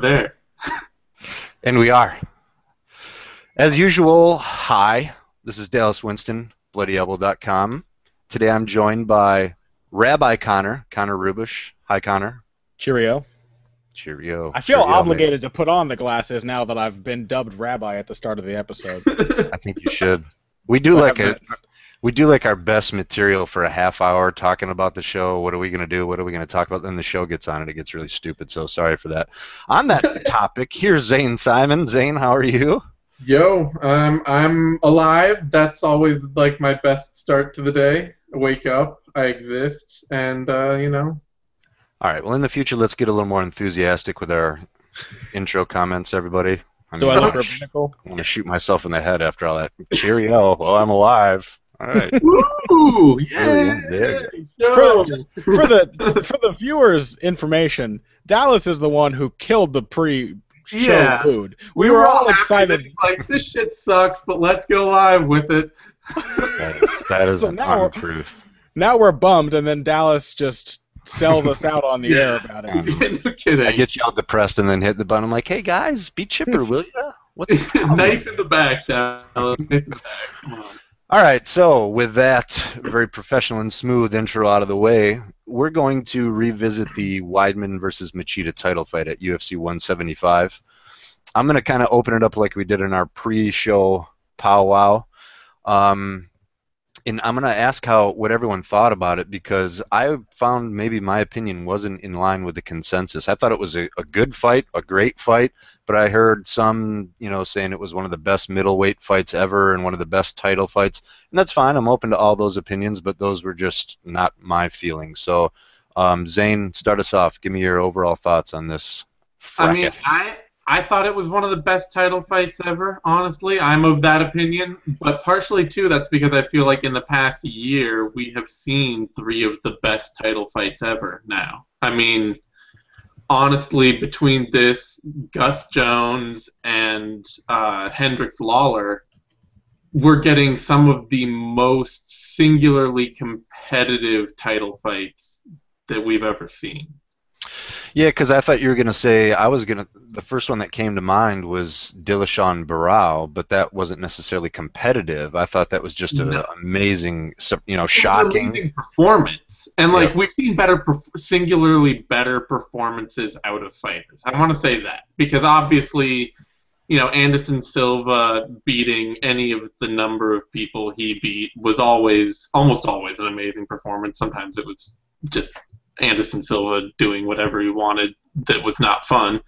there. And we are. As usual, hi. This is Dallas Winston, BloodyElbow.com. Today I'm joined by Rabbi Connor Rubish. Hi, Connor. Cheerio. Cheerio. I feel Cheerio, obligated to put on the glasses now that I've been dubbed Rabbi at the start of the episode. I think you should. We do like our best material for a half hour talking about the show. What are we going to do? What are we going to talk about? Then the show gets on and it gets really stupid, so sorry for that. On that topic, here's Zane Simon. Zane, how are you? Yo, I'm alive. That's always like my best start to the day. I wake up, I exist, and All right, well, in the future, let's get a little more enthusiastic with our intro comments, everybody. Do I look rabbinical? I want to shoot myself in the head after all that. Cheerio. Well, I'm alive. All right. Woo! Yay! For the viewers' information, Dallas is the one who killed the pre-show food. We were all excited. Like, this shit sucks, but let's go live with it. That is an untruth. Now we're bummed, and then Dallas just sells us out on the air about it. No kidding. I get you all depressed and then hit the button. I'm like, hey, guys, be chipper, will ya? What's the problem? Knife in the back, Dallas. Knife in the back. Come on. All right, so with that very professional and smooth intro out of the way, we're going to revisit the Weidman versus Machida title fight at UFC 175. I'm going to kind of open it up like we did in our pre-show powwow. And I'm going to ask what everyone thought about it, because I found maybe my opinion wasn't in line with the consensus. I thought it was a good fight, a great fight, but I heard some, saying it was one of the best middleweight fights ever and one of the best title fights. And that's fine. I'm open to all those opinions, but those were just not my feelings. So, Zane, start us off. Give me your overall thoughts on this fracas. I mean, I thought it was one of the best title fights ever, honestly. I'm of that opinion. But partially, too, that's because I feel like in the past year, we have seen 3 of the best title fights ever now. I mean, honestly, between this, Gus Jones, and Hendricks Lawler, we're getting some of the most singularly competitive title fights that we've ever seen. Yeah, because I thought you were going to say, the first one that came to mind was Dillashaw and Barão, but that wasn't necessarily competitive. I thought that was just an amazing, shocking. Amazing performance. And, we've seen singularly better performances out of fighters. I want to say that. Because, obviously, Anderson Silva beating any of the number of people he beat was almost always an amazing performance. Sometimes it was just Anderson Silva doing whatever he wanted that was not fun.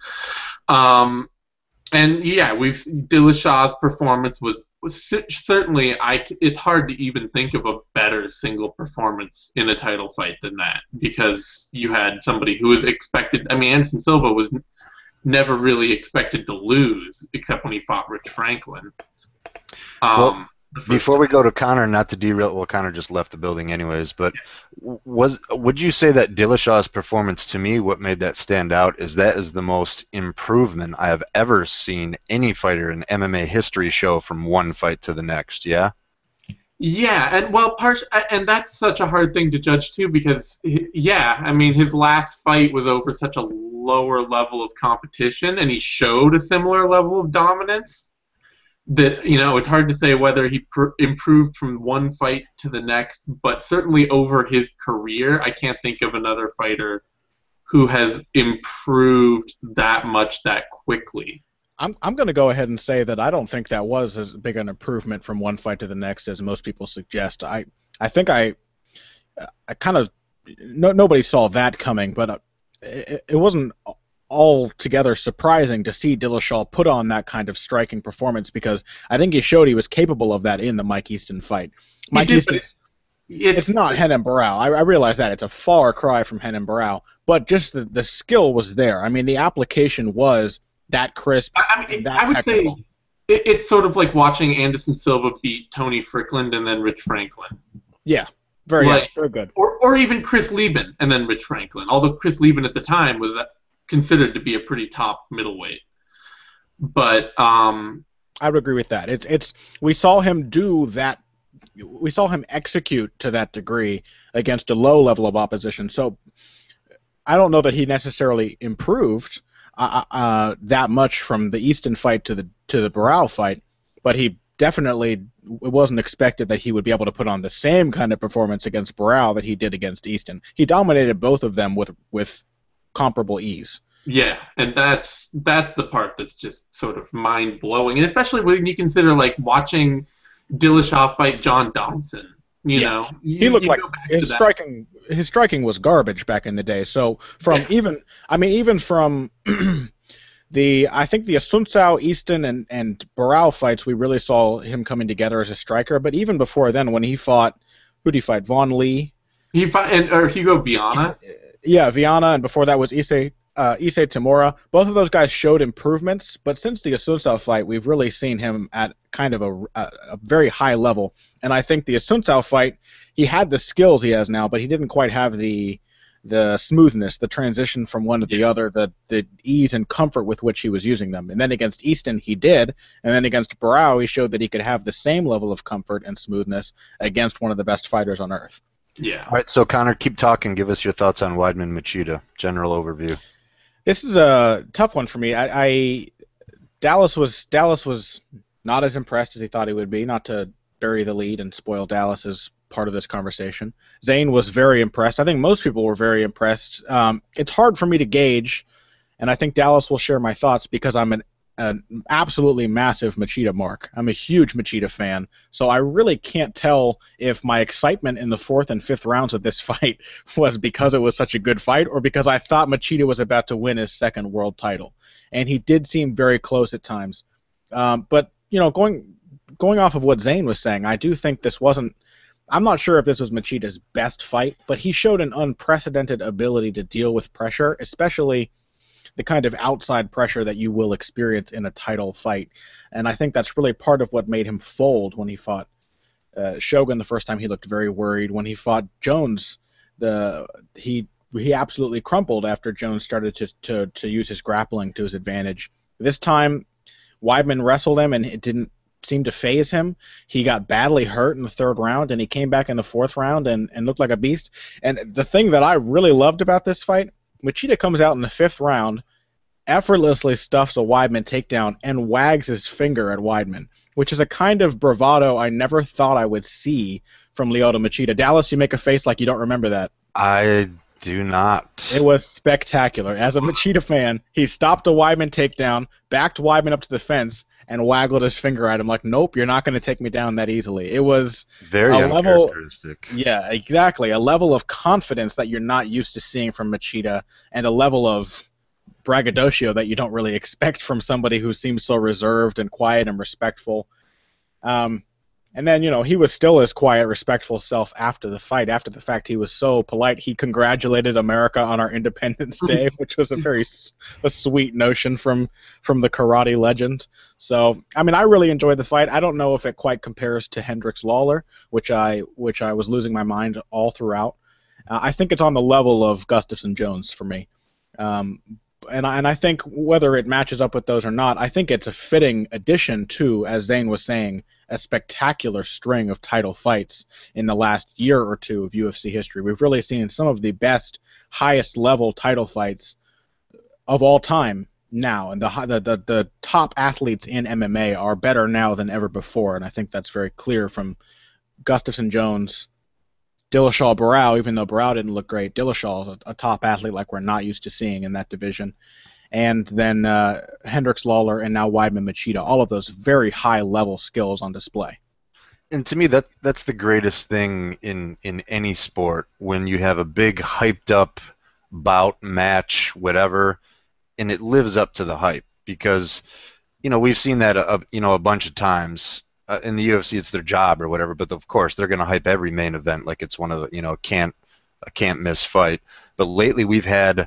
Dillashaw's performance was certainly, it's hard to even think of a better single performance in a title fight than that, because you had somebody who was expected. I mean, Anderson Silva was never really expected to lose, except when he fought Rich Franklin. Before we go to Connor, not to derail, well, Connor just left the building anyways, but would you say that Dillashaw's performance, to me, what made that stand out is that is the most improvement I have ever seen any fighter in MMA history show from one fight to the next, yeah? Yeah, and that's such a hard thing to judge, too, because, his last fight was over such a lower level of competition, and he showed a similar level of dominance. That, it's hard to say whether he improved from one fight to the next, but certainly over his career, I can't think of another fighter who has improved that much that quickly. I'm going to go ahead and say that I don't think that was as big an improvement from one fight to the next as most people suggest. I think I kind of nobody saw that coming, but it wasn't altogether surprising to see Dillashaw put on that kind of striking performance, because I think he showed he was capable of that in the Mike Easton fight. It's not Renan Barão. I realize that. It's a far cry from Renan Barão, but just the skill was there. I mean, the application was that crisp. I would say it's sort of like watching Anderson Silva beat Tony Strickland and then Rich Franklin. Yeah. Very good. Or even Chris Lieben and then Rich Franklin, although Chris Lieben at the time was considered to be a pretty top middleweight. But I would agree with that. We saw him do that. We saw him execute to that degree against a low level of opposition. So I don't know that he necessarily improved. that much from the Easton fight to the Barão fight, but he definitely, it wasn't expected that he would be able to put on the same kind of performance against Barão that he did against Easton. He dominated both of them with comparable ease. Yeah, and that's the part that's just sort of mind blowing, and especially when you consider like watching Dillashaw fight John Dodson. You know, he looked like his striking was garbage back in the day. So from even from I think the Assunção, Easton, and Barão fights, we really saw him coming together as a striker. But even before then, when he fought, who did he fight? Von Lee. He fought or Hugo Viana. Yeah, Viana, and before that was Issei Tamura. Both of those guys showed improvements, but since the Assunção fight, we've really seen him at kind of a very high level. And I think the Assunção fight, he had the skills he has now, but he didn't quite have the smoothness, the transition from one to the other, the ease and comfort with which he was using them. And then against Easton, he did, and then against Barão, he showed that he could have the same level of comfort and smoothness against one of the best fighters on earth. Yeah. All right, so Connor, keep talking. Give us your thoughts on Weidman Machida. General overview. This is a tough one for me. Dallas was not as impressed as he thought he would be. Not to bury the lead and spoil Dallas as part of this conversation. Zane was very impressed. I think most people were very impressed. It's hard for me to gauge, and I think Dallas will share my thoughts because I'm an absolutely massive Machida mark. I'm a huge Machida fan, so I really can't tell if my excitement in the 4th and 5th rounds of this fight was because it was such a good fight or because I thought Machida was about to win his 2nd world title. And he did seem very close at times. But, you know, going off of what Zane was saying, I do think this wasn't, I'm not sure if this was Machida's best fight, but he showed an unprecedented ability to deal with pressure, especially the kind of outside pressure that you will experience in a title fight. And I think that's really part of what made him fold when he fought Shogun the first time. He looked very worried. When he fought Jones, he absolutely crumpled after Jones started to use his grappling to his advantage. This time, Weidman wrestled him, and it didn't seem to phase him. He got badly hurt in the 3rd round, and he came back in the 4th round and looked like a beast. And the thing that I really loved about this fight, Machida comes out in the 5th round, effortlessly stuffs a Weidman takedown, and wags his finger at Weidman, which is a kind of bravado I never thought I would see from Lyoto Machida. Dallas, you make a face like you don't remember that. I do not. It was spectacular. As a Machida fan, he stopped a Weidman takedown, backed Weidman up to the fence, and waggled his finger at him like, nope, you're not going to take me down that easily. It was very uncharacteristic. Yeah, exactly. A level of confidence that you're not used to seeing from Machida, and a level of braggadocio that you don't really expect from somebody who seems so reserved and quiet and respectful. And then, you know, he was still his quiet, respectful self after the fight. After the fact, he was so polite. He congratulated America on our Independence Day, which was a sweet notion from the karate legend. So, I mean, I really enjoyed the fight. I don't know if it quite compares to Hendricks Lawler, which I was losing my mind all throughout. I think it's on the level of Gustafsson Jones for me. And I think whether it matches up with those or not, I think it's a fitting addition to, as Zane was saying, a spectacular string of title fights in the last year or two of UFC history. We've really seen some of the best, highest level title fights of all time now, and the top athletes in MMA are better now than ever before, and I think that's very clear from Gustafsson Jones, Dillashaw, Barão. Even though Barão didn't look great, Dillashaw, a top athlete like we're not used to seeing in that division. And then Hendricks Lawler, and now Weidman Machida, all of those very high-level skills on display. And to me, that's the greatest thing in any sport, when you have a big, hyped-up bout, match, whatever, and it lives up to the hype. Because, you know, we've seen that a bunch of times. In the UFC, it's their job or whatever, but of course, they're going to hype every main event like it's one of the, a can't-miss fight. But lately, we've had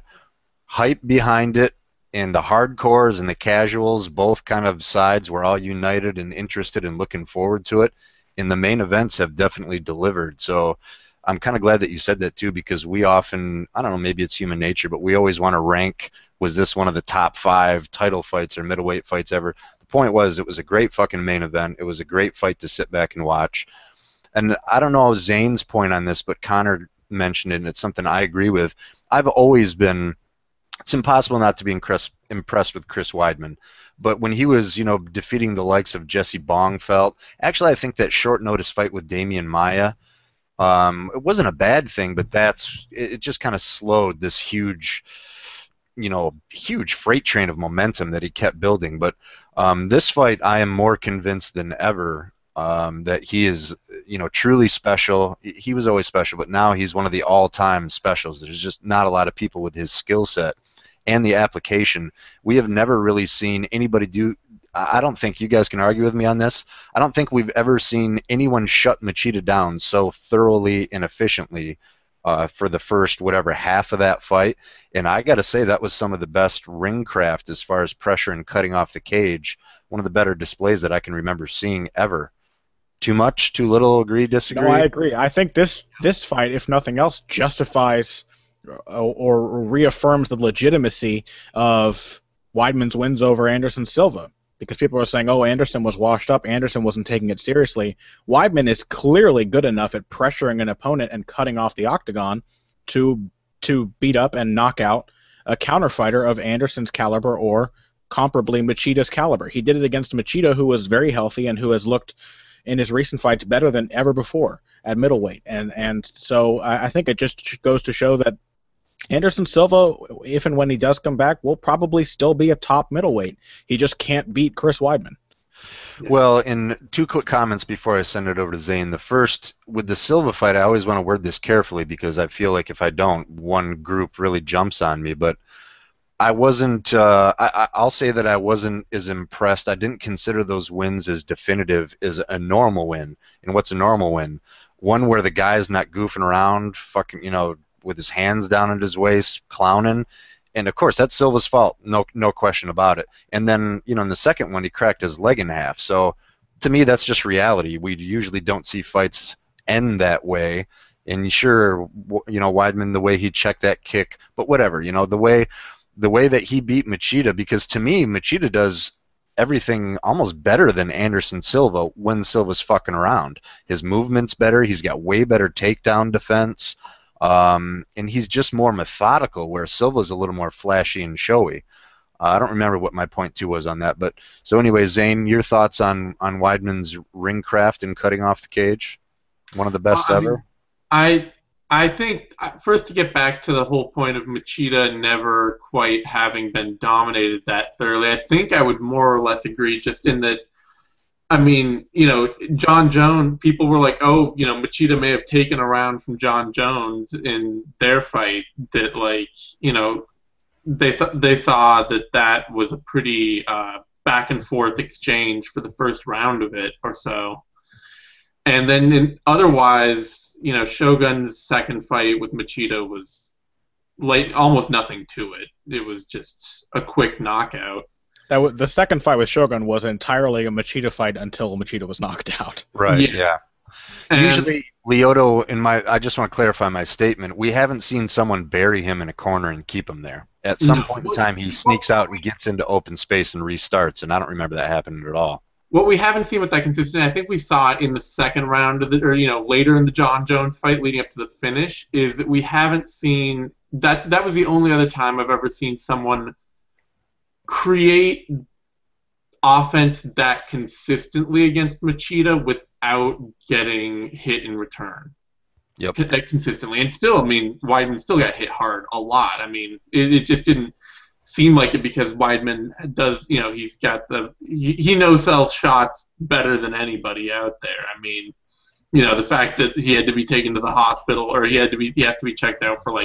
hype behind it, and the hardcores and the casuals, both kind of sides, were all united and interested and looking forward to it. And the main events have definitely delivered. So I'm kind of glad that you said that too, because we often, I don't know, maybe it's human nature, but we always want to rank, was this one of the top 5 title fights or middleweight fights ever? The point was, it was a great fucking main event. It was a great fight to sit back and watch. And I don't know Zane's point on this, but Connor mentioned it, and it's something I agree with. I've always been it's impossible not to be impressed with Chris Weidman. But when he was, defeating the likes of Jesse Bongfeld, actually, I think that short notice fight with Damian Maia, it wasn't a bad thing, but it just kind of slowed this huge freight train of momentum that he kept building. But this fight, I am more convinced than ever that he is, truly special. He was always special, but now he's one of the all-time specials. There's just not a lot of people with his skill set and the application. We have never really seen anybody do. I don't think you guys can argue with me on this. I don't think we've ever seen anyone shut Machida down so thoroughly and efficiently for the first half of that fight. And I got to say that was some of the best ring craft as far as pressure and cutting off the cage. One of the better displays that I can remember seeing ever. Too much, too little, agree, disagree? No, I agree. I think this fight, if nothing else, justifies or reaffirms the legitimacy of Weidman's wins over Anderson Silva. Because people are saying, oh, Anderson was washed up, Anderson wasn't taking it seriously. Weidman is clearly good enough at pressuring an opponent and cutting off the octagon to beat up and knock out a counterfighter of Anderson's caliber or comparably Machida's caliber. He did it against Machida, who was very healthy and who has looked in his recent fights better than ever before at middleweight. And so I think it just goes to show that Anderson Silva, if and when he does come back, will probably still be a top middleweight. He just can't beat Chris Weidman. Well, in two quick comments before I send it over to Zane. The first, with the Silva fight, I always want to word this carefully because I feel like if I don't, one group really jumps on me. But I wasn't, I'll say that I wasn't as impressed. I didn't consider those wins as definitive as a normal win. And what's a normal win? One where the guy's not goofing around, fucking, with his hands down at his waist, clowning. And, of course, that's Silva's fault, no question about it. And then, in the second one, he cracked his leg in half. So, to me, that's just reality. We usually don't see fights end that way. And sure, Weidman, the way he checked that kick, but whatever, the way that he beat Machida, because to me, Machida does everything almost better than Anderson Silva when Silva's fucking around. His movement's better. He's got way better takedown defense. And he's just more methodical, where Silva's a little more flashy and showy. I don't remember what my point 2 was on that. But so anyway, Zane, your thoughts on Weidman's ring craft and cutting off the cage? One of the best ever? I think, first, to get back to the whole point of Machida never quite having been dominated that thoroughly, I think I would more or less agree, just in that, John Jones, people were like, oh, Machida may have taken a round from John Jones in their fight, that, they saw that was a pretty back and forth exchange for the first round of it or so. And then otherwise, Shogun's second fight with Machida was almost nothing to it. It was just a quick knockout. The second fight with Shogun was entirely a Machida fight until Machida was knocked out. Right, yeah. Usually, Lyoto, I just want to clarify my statement, we haven't seen someone bury him in a corner and keep him there. At some point in time, he sneaks out and gets into open space and restarts, and I don't remember that happening at all. What we haven't seen with that consistency, I think we saw it in the second round of later in the John Jones fight leading up to the finish, is that we haven't seen that was the only other time I've ever seen someone create offense that consistently against Machida without getting hit in return. Yep. Consistently. And still, Weidman still got hit hard a lot. It just didn't seem like it, because Weidman does, he's got he no-sells shots better than anybody out there. The fact that he had to be taken to the hospital, or he has to be checked out for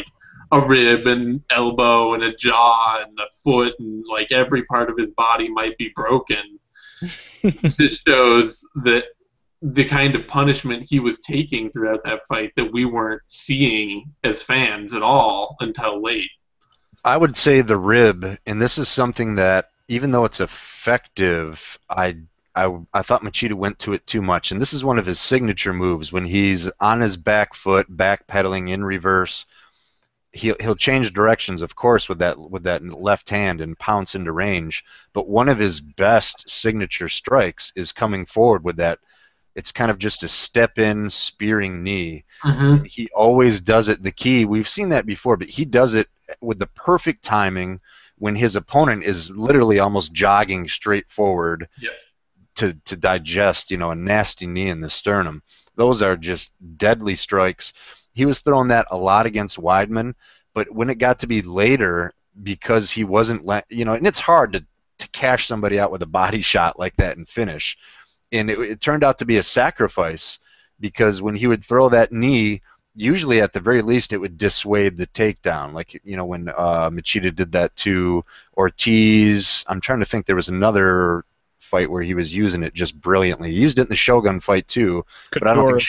a rib and elbow and a jaw and a foot, and every part of his body might be broken. Just shows that the kind of punishment he was taking throughout that fight that we weren't seeing as fans at all until late. I would say the rib, and this is something that, even though it's effective, I thought Machida went to it too much, and this is one of his signature moves. When he's on his back foot, backpedaling in reverse, he'll change directions, of course, with that left hand and pounce into range. But one of his best signature strikes is coming forward with that. It's kind of just a step-in spearing knee. Mm-hmm. He always does it. The key, we've seen that before, but he does it with the perfect timing when his opponent is literally almost jogging straight forward. Yep. To digest, a nasty knee in the sternum. Those are just deadly strikes. He was throwing that a lot against Weidman, but when it got to be later, because he wasn't, and it's hard to cash somebody out with a body shot like that and finish. And it turned out to be a sacrifice, because when he would throw that knee, usually at the very least it would dissuade the takedown. Like, when Machida did that to Ortiz. I'm trying to think, there was another fight where he was using it just brilliantly. He used it in the Shogun fight too, but I don't think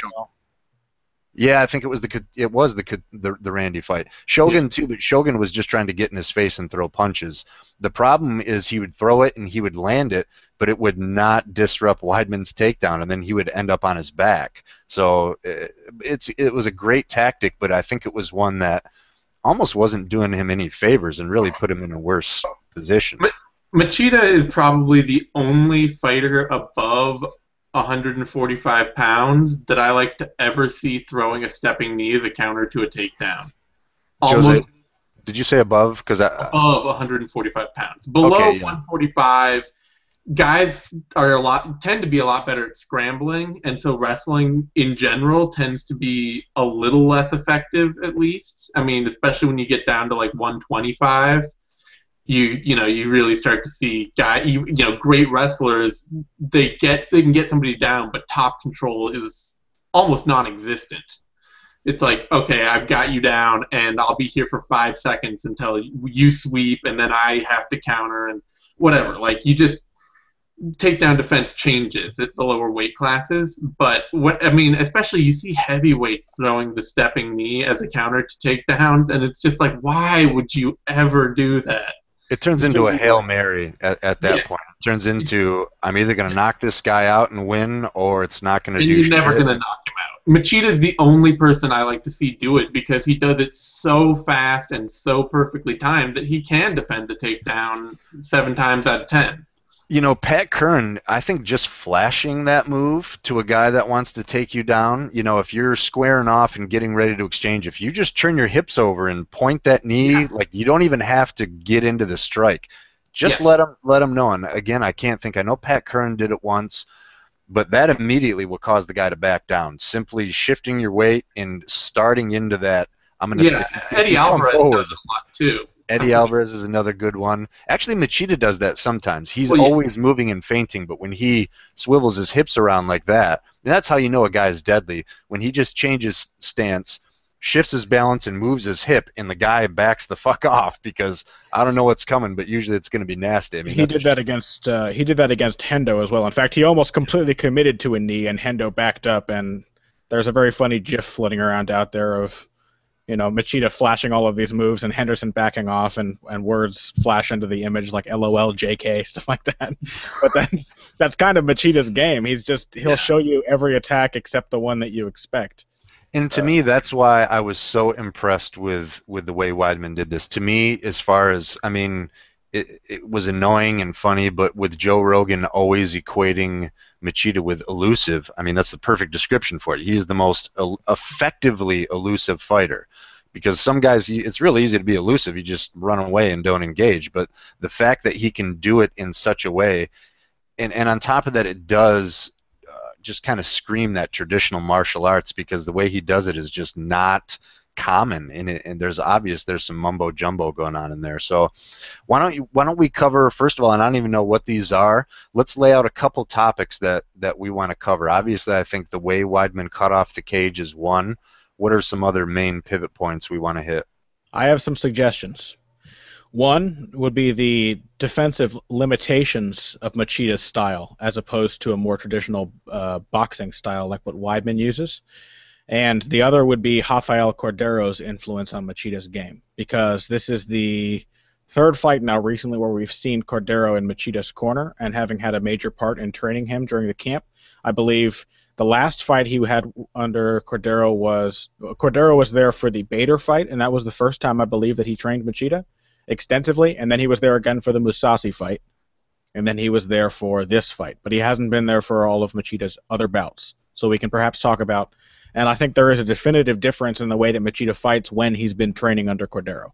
Yeah, I think it was the Randy fight. Shogun too, but Shogun was just trying to get in his face and throw punches. The problem is he would throw it and he would land it, but it would not disrupt Weidman's takedown, and then he would end up on his back. So it was a great tactic, but I think it was one that almost wasn't doing him any favors and really put him in a worse position. Machida is probably the only fighter above 145 pounds that I like to ever see throwing a stepping knee as a counter to a takedown. Jose, did you say above? Above 145 pounds. Below 145, guys tend to be a lot better at scrambling, and so wrestling in general tends to be a little less effective, at least. I mean, especially when you get down to like 125. You really start to see great wrestlers. They can get somebody down, but top control is almost non-existent. It's like, okay, I've got you down, and I'll be here for 5 seconds until you sweep, and then I have to counter and whatever. Like, you just takedown defense changes at the lower weight classes, but especially you see heavyweights throwing the stepping knee as a counter to takedowns, and it's just like, why would you ever do that? It turns into a Hail Mary at that point. It turns into, I'm either going to knock this guy out and win, or it's not going to do shit. You're never going to knock him out. Machida's the only person I like to see do it, because he does it so fast and so perfectly timed that he can defend the takedown 7 times out of 10. Pat Curran, I think just flashing that move to a guy that wants to take you down, if you're squaring off and getting ready to exchange, if you just turn your hips over and point that knee, like, you don't even have to get into the strike. Just let him know. And again, I know Pat Curran did it once, but that immediately will cause the guy to back down. Simply shifting your weight and starting into that. Eddie Alvarez does it a lot too. Eddie Alvarez is another good one. Actually, Machida does that sometimes. He's always moving and feinting, but when he swivels his hips around like that, that's how you know a guy's deadly. When he just changes stance, shifts his balance, and moves his hip, and the guy backs the fuck off, because I don't know what's coming, but usually it's going to be nasty. I mean, he did that against Hendo as well. In fact, he almost completely committed to a knee, and Hendo backed up, and there's a very funny GIF floating around out there of Machida flashing all of these moves and Henderson backing off, and words flash into the image like LOL, JK, stuff like that. But that's kind of Machida's game. He'll show you every attack except the one that you expect. And to me, that's why I was so impressed with the way Weidman did this. To me, as far as, it was annoying and funny, but with Joe Rogan always equating Machida with elusive, that's the perfect description for it. He's the most effectively elusive fighter. Because some guys, it's really easy to be elusive. You just run away and don't engage. But the fact that he can do it in such a way, and on top of that, it does just kind of scream that traditional martial arts, because the way he does it is just not common, and there's some mumbo jumbo going on in there. So why don't we cover, first of all, and I don't even know what these are, let's lay out a couple topics that we want to cover. Obviously, I think the way Weidman cut off the cage is one. What are some other main pivot points we want to hit? I have some suggestions. One would be the defensive limitations of Machida's style, as opposed to a more traditional boxing style like what Weidman uses. And the other would be Rafael Cordero's influence on Machida's game, because this is the third fight now recently where we've seen Cordero in Machida's corner, and having had a major part in training him during the camp. I believe the last fight he had under Cordero was there for the Bader fight, and that was the first time I believe that he trained Machida extensively, and then he was there again for the Mousasi fight, and then he was there for this fight, but he hasn't been there for all of Machida's other bouts. So we can perhaps talk about, and I think there is a definitive difference in the way that Machida fights when he's been training under Cordero.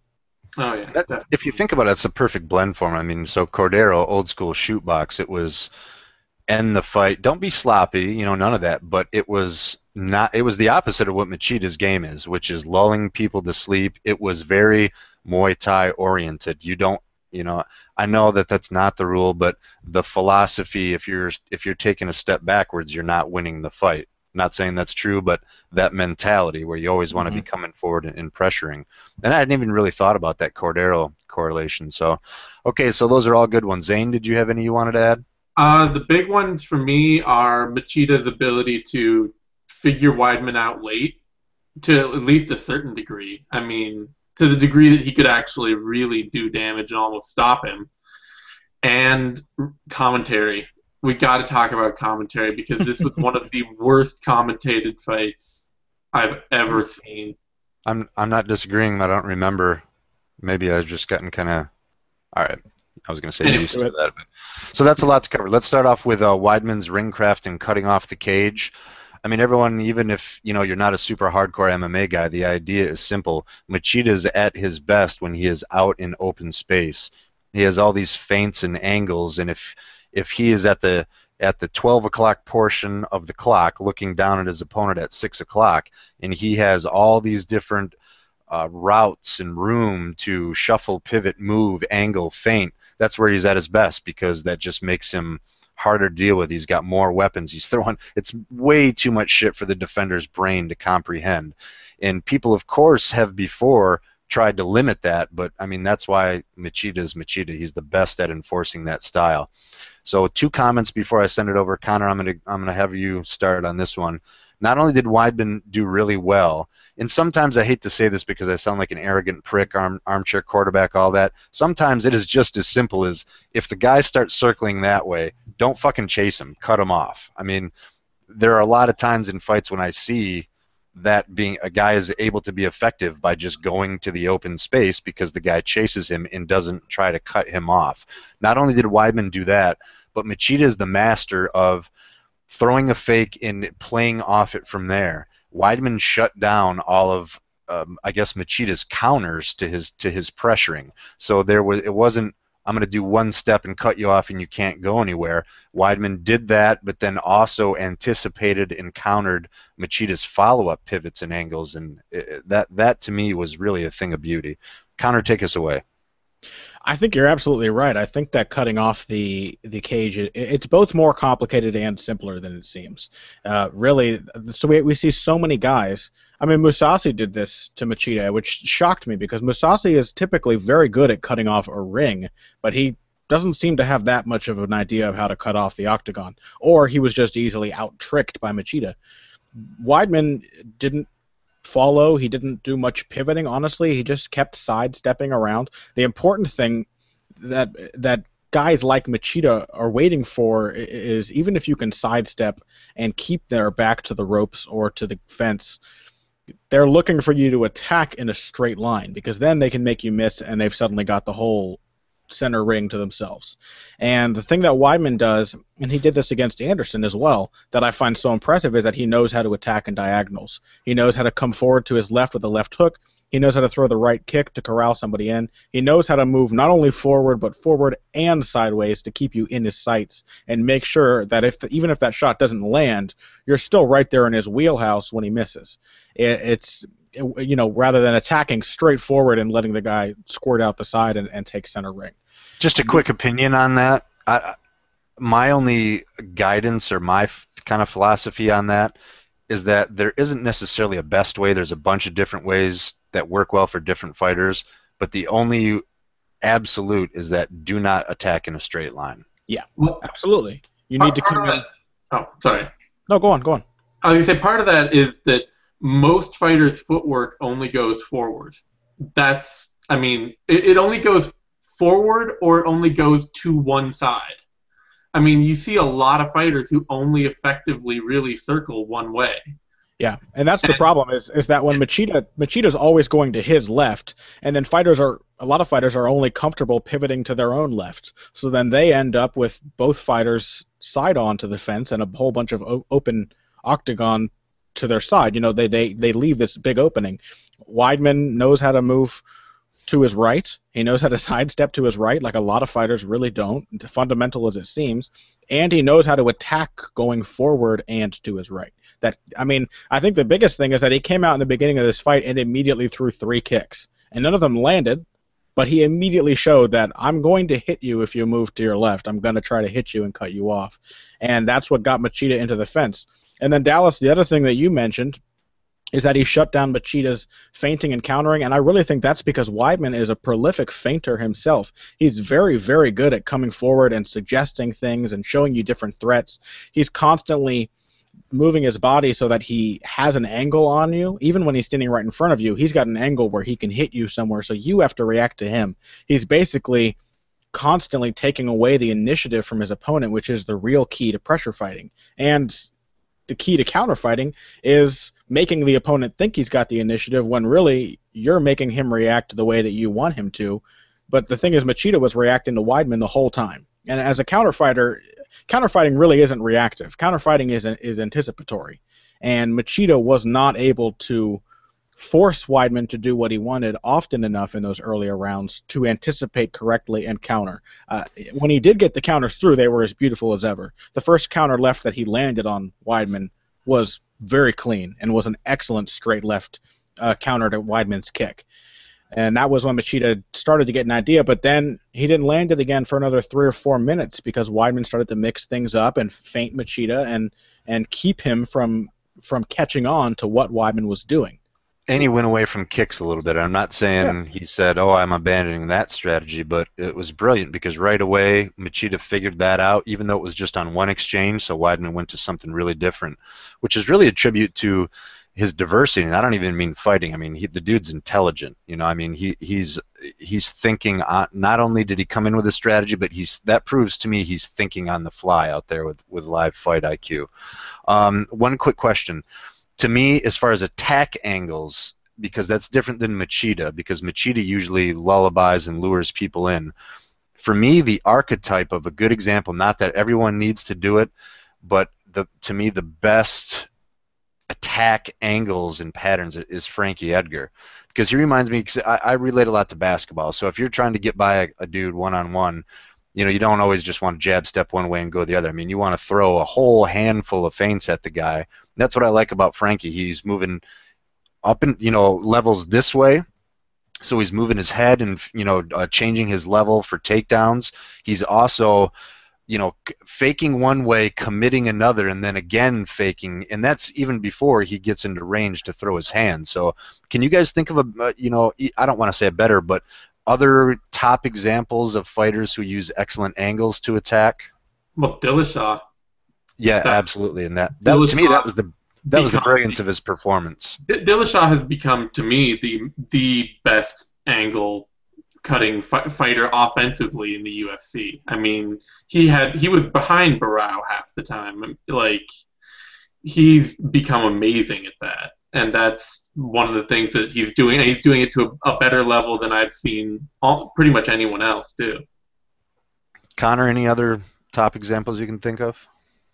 Oh yeah, That, definitely. if you think about it, it's a perfect blend for him. I mean, so Cordero, old school shoot box, it was end the fight. Don't be sloppy, none of that. But it was not. It was the opposite of what Machida's game is, which is lulling people to sleep. It was very Muay Thai oriented. You don't, I know that that's not the rule, but the philosophy, if you're taking a step backwards, you're not winning the fight. Not saying that's true, but that mentality where you always want to be coming forward and pressuring. And I hadn't even really thought about that Cordero correlation. So, okay, so those are all good ones. Zane, did you have any you wanted to add? The big ones for me are Machida's ability to figure Weidman out late to at least a certain degree. I mean, to the degree that he could actually really do damage and almost stop him. And commentary. We got to talk about commentary because this was one of the worst commentated fights I've ever seen. I'm not disagreeing, but I don't remember. Maybe I've just gotten kind of all right. I was going to say Anyway, used to that. So that's a lot to cover. Let's start off with Weidman's ring craft and cutting off the cage. I mean, everyone, even if you're not a super hardcore MMA guy, the idea is simple. Machida's at his best when he is out in open space. He has all these feints and angles, and if he is at the 12 o'clock portion of the clock, looking down at his opponent at 6 o'clock, and he has all these different routes and room to shuffle, pivot, move, angle, feint, that's where he's at his best because that just makes him harder to deal with. He's got more weapons. He's throwing. It's way too much shit for the defender's brain to comprehend. And people, of course, have before tried to limit that, but I mean that's why Machida is Machida. He's the best at enforcing that style. So 2 comments before I send it over, Connor. I'm gonna have you start on this one. Not only did Weidman do really well, and sometimes I hate to say this because I sound like an arrogant prick, armchair quarterback, all that. Sometimes it is just as simple as if the guy starts circling that way, don't fucking chase him, cut him off. I mean, there are a lot of times in fights when I see that being a guy is able to be effective by just going to the open space because the guy chases him and doesn't try to cut him off. Not only did Weidman do that, but Machida is the master of throwing a fake and playing off it from there. Weidman shut down all of, I guess, Machida's counters to his pressuring. So it wasn't, I'm going to do one step and cut you off and you can't go anywhere. Weidman did that, but then also anticipated and countered Machida's follow-up pivots and angles, and that to me was really a thing of beauty. Connor, take us away. I think you're absolutely right. I think that cutting off the cage, it's both more complicated and simpler than it seems. Really, so we see so many guys. I mean, Mousasi did this to Machida, which shocked me because Mousasi is typically very good at cutting off a ring, but he doesn't seem to have that much of an idea of how to cut off the octagon. Or he was just easily out-tricked by Machida. Weidman didn't follow. He didn't do much pivoting, honestly. He just kept sidestepping around. The important thing that guys like Machida are waiting for is even if you can sidestep and keep their back to the ropes or to the fence, they're looking for you to attack in a straight line because then they can make you miss and they've suddenly got the whole center ring to themselves. And the thing that Weidman does, and he did this against Anderson as well, that I find so impressive is that he knows how to attack in diagonals. He knows how to come forward to his left with a left hook. He knows how to throw the right kick to corral somebody in. He knows how to move not only forward, but forward and sideways to keep you in his sights and make sure that even if that shot doesn't land, you're still right there in his wheelhouse when he misses. It's rather than attacking straight forward and letting the guy squirt out the side and take center ring. Just a quick opinion on that. My only guidance or my kind of philosophy on that is that there isn't necessarily a best way. There's a bunch of different ways that work well for different fighters, but the only absolute is that do not attack in a straight line. Yeah, well, absolutely. You need to keep that. Oh, sorry. No, go on. I was going to say part of that is that most fighters' footwork only goes forward. It only goes forward or it only goes to one side. I mean, you see a lot of fighters who only effectively really circle one way. Yeah, and that's the problem is that when Machida's always going to his left, and then a lot of fighters are only comfortable pivoting to their own left. So then they end up with both fighters side on to the fence and a whole bunch of open octagon to their side. They leave this big opening. Weidman knows how to move to his right. He knows how to sidestep to his right, like a lot of fighters really don't, fundamental as it seems. And he knows how to attack going forward and to his right. I think the biggest thing is that he came out in the beginning of this fight and immediately threw 3 kicks. And none of them landed, but he immediately showed that I'm going to hit you if you move to your left. I'm going to try to hit you and cut you off. And that's what got Machida into the fence. And then Dallas, the other thing that you mentioned is that he shut down Machida's feinting and countering, and I really think that's because Weidman is a prolific feinter himself. He's very, very good at coming forward and suggesting things and showing you different threats. He's constantly moving his body so that he has an angle on you. Even when he's standing right in front of you, he's got an angle where he can hit you somewhere, so you have to react to him. He's basically constantly taking away the initiative from his opponent, which is the real key to pressure fighting. And the key to counterfighting is making the opponent think he's got the initiative when really you're making him react the way that you want him to. But the thing is, Machida was reacting to Weidman the whole time. And as a counterfighter, counterfighting really isn't reactive. Counterfighting is anticipatory. And Machida was not able to force Weidman to do what he wanted often enough in those earlier rounds to anticipate correctly and counter. When he did get the counters through, they were as beautiful as ever. The first counter left that he landed on Weidman was very clean and was an excellent straight left counter to Weidman's kick. And that was when Machida started to get an idea, but then he didn't land it again for another 3 or 4 minutes because Weidman started to mix things up and feint Machida and keep him from catching on to what Weidman was doing. And he went away from kicks a little bit. I'm not saying he said, oh, I'm abandoning that strategy, but it was brilliant because right away Machida figured that out, even though it was just on one exchange, so Weidman went to something really different, which is really a tribute to his diversity. And I don't even mean fighting. I mean, the dude's intelligent. You know, I mean, he's thinking not only did he come in with a strategy, but that proves to me he's thinking on the fly out there with live fight IQ. One quick question. To me, as far as attack angles, because that's different than Machida, because Machida usually lullabies and lures people in. For me, the archetype of a good example, not that everyone needs to do it, but to me the best attack angles and patterns is Frankie Edgar. Because he reminds me, because I relate a lot to basketball, so if you're trying to get by a dude one-on-one, you know, you don't always just want to jab step one way and go the other. I mean, you want to throw a whole handful of feints at the guy. That's what I like about Frankie. He's moving up in, levels this way. So he's moving his head and, changing his level for takedowns. He's also, faking one way, committing another, and then again faking. And that's even before he gets into range to throw his hand. So can you guys think of I don't want to say a better, but other top examples of fighters who use excellent angles to attack? Well, Dillashaw. Yeah, absolutely, and that to me that was the brilliance of his performance. Dillashaw has become, to me, the best angle cutting fighter offensively in the UFC. I mean, he was behind Barão half the time. Like, he's become amazing at that, and that's one of the things that he's doing. And he's doing it to a better level than I've seen pretty much anyone else do. Connor, any other top examples you can think of?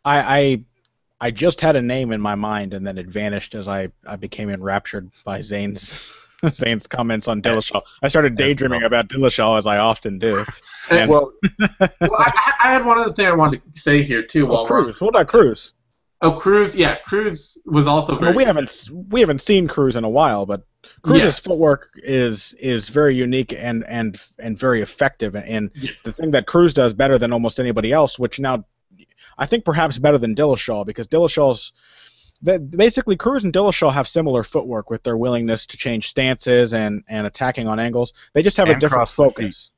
I just had a name in my mind, and then it vanished as I became enraptured by Zane's comments on Dillashaw. I started daydreaming about Dillashaw, as I often do. And, well, I had one other thing I wanted to say here too. Cruz. What about Cruz? Oh, Cruz. Yeah, Cruz was also very. We haven't seen Cruz in a while, but Cruz's footwork is very unique and very effective. And the thing that Cruz does better than almost anybody else, which now I think perhaps better than Dillashaw, because basically Cruz and Dillashaw have similar footwork with their willingness to change stances and attacking on angles. They just have a different focus.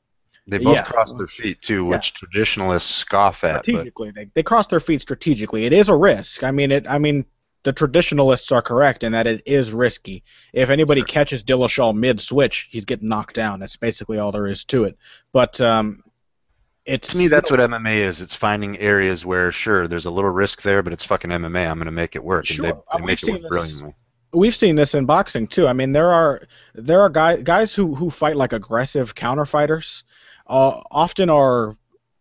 They both cross their feet too, which traditionalists scoff at. Strategically, they cross their feet strategically. It is a risk. I mean, the traditionalists are correct in that it is risky. If anybody catches Dillashaw mid-switch, he's getting knocked down. That's basically all there is to it. But to me, that's what MMA is. It's finding areas where, sure, there's a little risk there, but it's fucking MMA. I'm going to make it work. Sure. And they make it work brilliantly. We've seen this in boxing too. I mean, there are guys who fight like aggressive counter fighters. Often are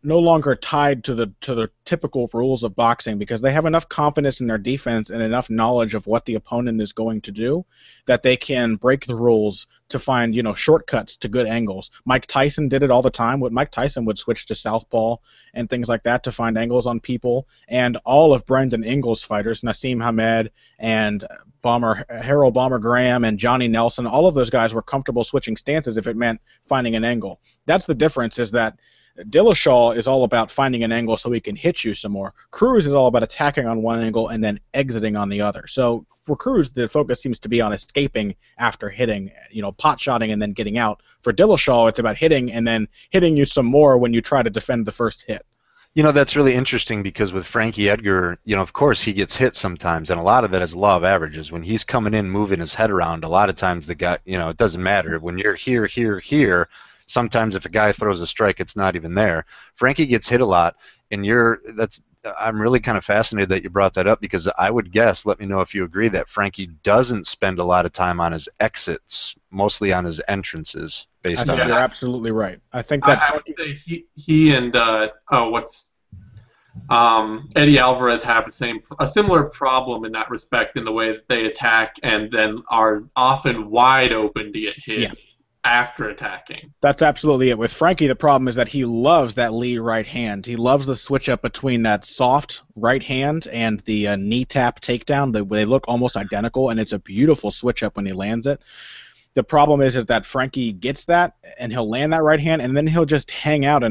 no longer tied to the typical rules of boxing, because they have enough confidence in their defense and enough knowledge of what the opponent is going to do that they can break the rules to find, shortcuts to good angles. Mike Tyson did it all the time. Mike Tyson would switch to southpaw and things like that to find angles on people. And all of Brendan Ingles' fighters, Nassim Hamed and Harold Bomber Graham and Johnny Nelson, all of those guys were comfortable switching stances if it meant finding an angle. That's the difference, is that Dillashaw is all about finding an angle so he can hit you some more. Cruz is all about attacking on one angle and then exiting on the other. So for Cruz, the focus seems to be on escaping after hitting, pot-shotting and then getting out. For Dillashaw, it's about hitting and then hitting you some more when you try to defend the first hit. That's really interesting, because with Frankie Edgar, of course he gets hit sometimes, and a lot of that is law of averages. When he's coming in moving his head around, a lot of times the guy, it doesn't matter. When you're here, sometimes if a guy throws a strike, it's not even there. Frankie gets hit a lot, and I'm really kind of fascinated that you brought that up, because I would guess, let me know if you agree, that Frankie doesn't spend a lot of time on his exits, mostly on his entrances. I think you're absolutely right. I think that I would say he and Eddie Alvarez have a similar problem in that respect, in the way that they attack and then are often wide open to get hit. Yeah. After attacking. That's absolutely it. With Frankie, the problem is that he loves that lead right hand. He loves the switch up between that soft right hand and the knee tap takedown. They look almost identical, and it's a beautiful switch up when he lands it. The problem is that Frankie gets that, and he'll land that right hand, and then he'll just hang out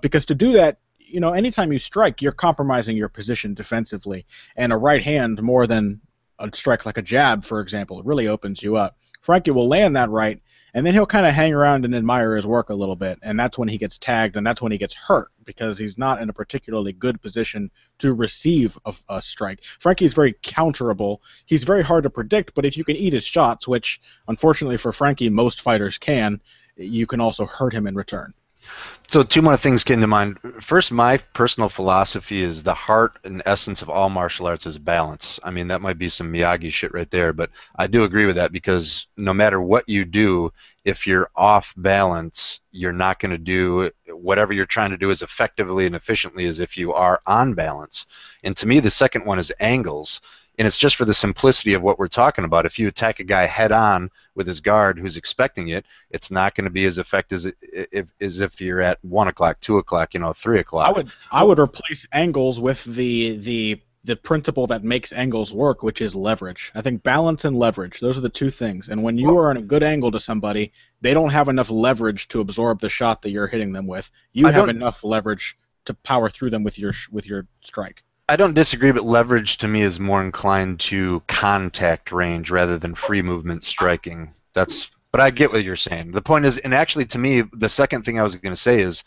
because to do that, anytime you strike, you're compromising your position defensively, and a right hand, more than a strike like a jab, for example, it really opens you up. Frankie will land that right, and then he'll kind of hang around and admire his work a little bit, and that's when he gets tagged, and that's when he gets hurt, because he's not in a particularly good position to receive a strike. Frankie's very counterable. He's very hard to predict, but if you can eat his shots, which unfortunately for Frankie most fighters can, you can also hurt him in return. So 2 more things came to mind. First, my personal philosophy is the heart and essence of all martial arts is balance. I mean, that might be some Miyagi shit right there, but I do agree with that, because no matter what you do, if you're off balance, you're not going to do whatever you're trying to do as effectively and efficiently as if you are on balance. And to me, the second one is angles. And it's just for the simplicity of what we're talking about. If you attack a guy head on with his guard who's expecting it, it's not going to be as effective as if you're at 1 o'clock, 2 o'clock, 3 o'clock. I would replace angles with the principle that makes angles work, which is leverage. I think balance and leverage, those are the two things. And when you are in a good angle to somebody, they don't have enough leverage to absorb the shot that you're hitting them with. You have enough leverage to power through them with your strike. I don't disagree, but leverage to me is more inclined to contact range rather than free movement striking. But I get what you're saying. The point is, and actually to me, the second thing I was going to say is,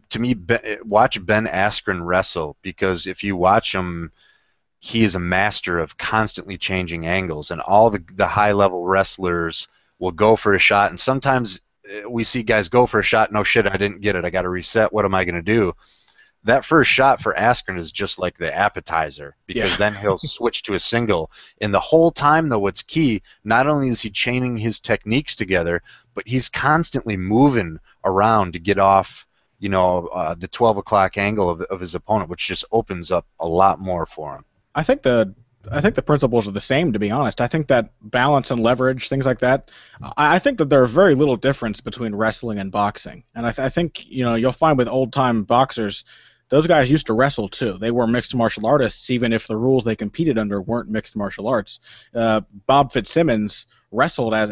to me, watch Ben Askren wrestle, because if you watch him, he is a master of constantly changing angles, and all the high-level wrestlers will go for a shot, and sometimes we see guys go for a shot, no shit, I didn't get it, I got to reset, what am I going to do? That first shot for Askren is just like the appetizer, because then he'll switch to a single. And the whole time, though, what's key, not only is he chaining his techniques together, but he's constantly moving around to get off, the 12 o'clock angle of his opponent, which just opens up a lot more for him. I think the principles are the same, to be honest. I think that balance and leverage, things like that, I think that there's very little difference between wrestling and boxing. And I think, you'll find with old-time boxers, those guys used to wrestle too. They were mixed martial artists, even if the rules they competed under weren't mixed martial arts. Bob Fitzsimmons wrestled as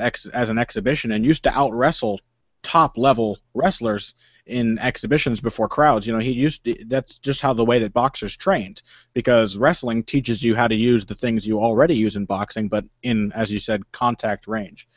an exhibition and used to out-wrestle top-level wrestlers in exhibitions before crowds. That's just how the way that boxers trained, because wrestling teaches you how to use the things you already use in boxing, but in, as you said, contact range.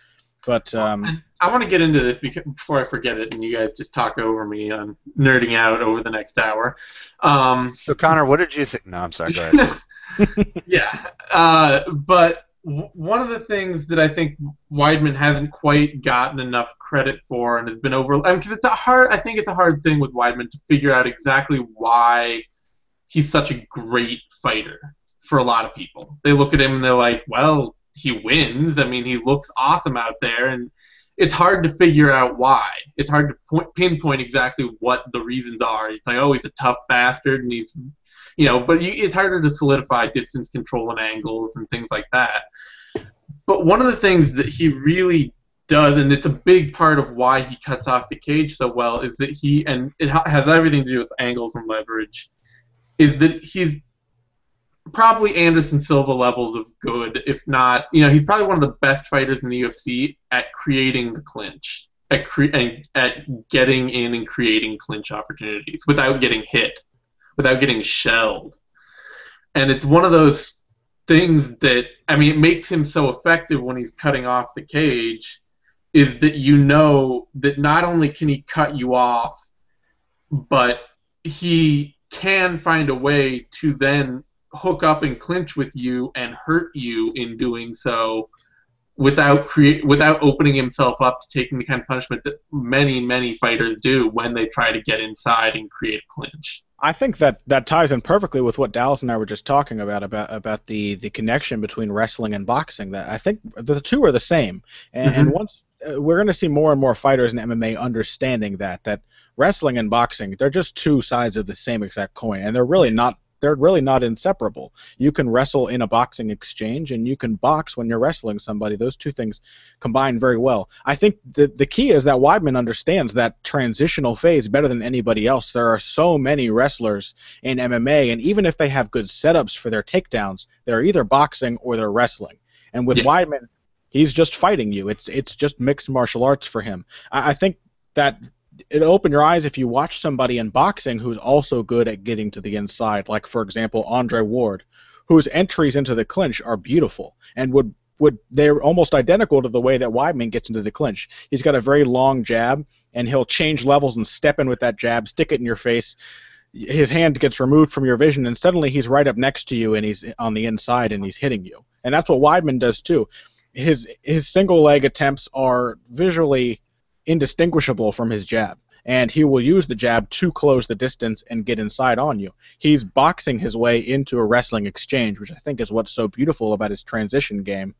But I want to get into this before I forget it, and you guys just talk over me on nerding out over the next hour. So Connor, what did you think? No, I'm sorry. Go ahead. Yeah, but one of the things that I think Weidman hasn't quite gotten enough credit for, and has been because I think it's a hard thing with Weidman to figure out exactly why he's such a great fighter for a lot of people. They look at him and they're like, well, he wins. I mean, he looks awesome out there, and it's hard to figure out why. It's hard to pinpoint exactly what the reasons are. It's like, oh, he's a tough bastard, and he's, but it's harder to solidify distance control and angles and things like that. But one of the things that he really does, and it's a big part of why he cuts off the cage so well, is that and it has everything to do with angles and leverage, is that he's probably Anderson Silva levels of good, if not, he's probably one of the best fighters in the UFC at creating the clinch, at getting in and creating clinch opportunities without getting hit, without getting shelled. And it's one of those things that, it makes him so effective when he's cutting off the cage, is that that not only can he cut you off, but he can find a way to then hook up and clinch with you and hurt you in doing so without opening himself up to taking the kind of punishment that many fighters do when they try to get inside and create a clinch. I think that ties in perfectly with what Dallas and I were just talking about the connection between wrestling and boxing. That I think the two are the same, and once we're going to see more and more fighters in MMA understanding that wrestling and boxing, they're just two sides of the same exact coin, and they're really not inseparable. You can wrestle in a boxing exchange, and you can box when you're wrestling somebody. Those two things combine very well. I think the key is that Weidman understands that transitional phase better than anybody else. There are so many wrestlers in MMA, and even if they have good setups for their takedowns, they're either boxing or they're wrestling. And with Weidman, he's just fighting you. It's just mixed martial arts for him. I think that it'll open your eyes if you watch somebody in boxing who's also good at getting to the inside, like, for example, Andre Ward, whose entries into the clinch are beautiful and they're almost identical to the way that Weidman gets into the clinch. He's got a very long jab, and he'll change levels and step in with that jab, stick it in your face. His hand gets removed from your vision, and suddenly he's right up next to you, and he's on the inside, and he's hitting you. And that's what Weidman does too. His single leg attempts are visually indistinguishable from his jab, and he will use the jab to close the distance and get inside on you. He's boxing his way into a wrestling exchange, which I think is what's so beautiful about his transition game,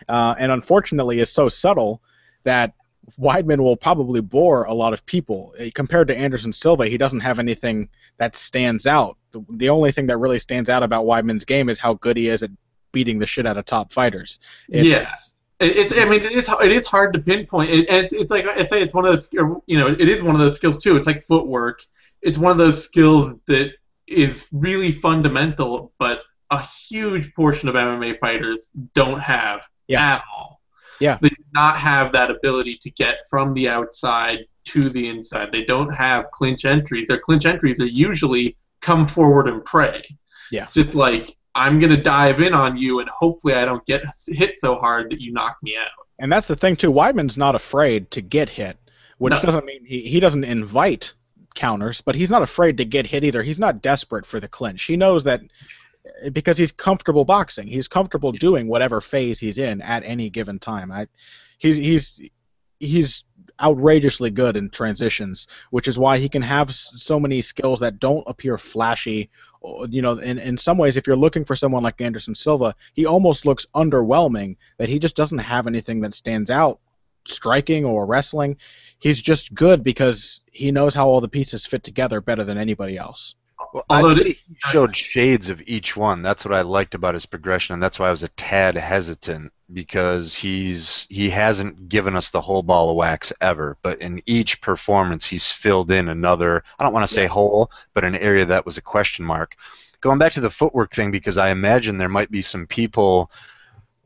and unfortunately is so subtle that Weidman will probably bore a lot of people. Compared to Anderson Silva, he doesn't have anything that stands out. The only thing that really stands out about Weidman's game is how good he is at beating the shit out of top fighters. It is hard to pinpoint. It's like I say, it's one of those. It is one of those skills too. It's like footwork. It's one of those skills that is really fundamental, but a huge portion of MMA fighters don't have at all. Yeah, they do not have that ability to get from the outside to the inside. They don't have clinch entries. Their clinch entries are usually come forward and pray. Yeah, it's just like, I'm going to dive in on you, and hopefully I don't get hit so hard that you knock me out. And that's the thing, too. Weidman's not afraid to get hit, which doesn't mean he doesn't invite counters, but he's not afraid to get hit either. He's not desperate for the clinch. He knows that because he's comfortable boxing. He's comfortable doing whatever phase he's in at any given time. He's outrageously good in transitions, which is why he can have so many skills that don't appear flashy. In some ways, if you're looking for someone like Anderson Silva, he almost looks underwhelming, that he just doesn't have anything that stands out, striking or wrestling. He's just good because he knows how all the pieces fit together better than anybody else. Well, I'd say he showed shades of each one. That's what I liked about his progression, and that's why I was a tad hesitant, because he hasn't given us the whole ball of wax ever, but in each performance he's filled in another, I don't want to say hole, but an area that was a question mark. Going back to the footwork thing, because I imagine there might be some people,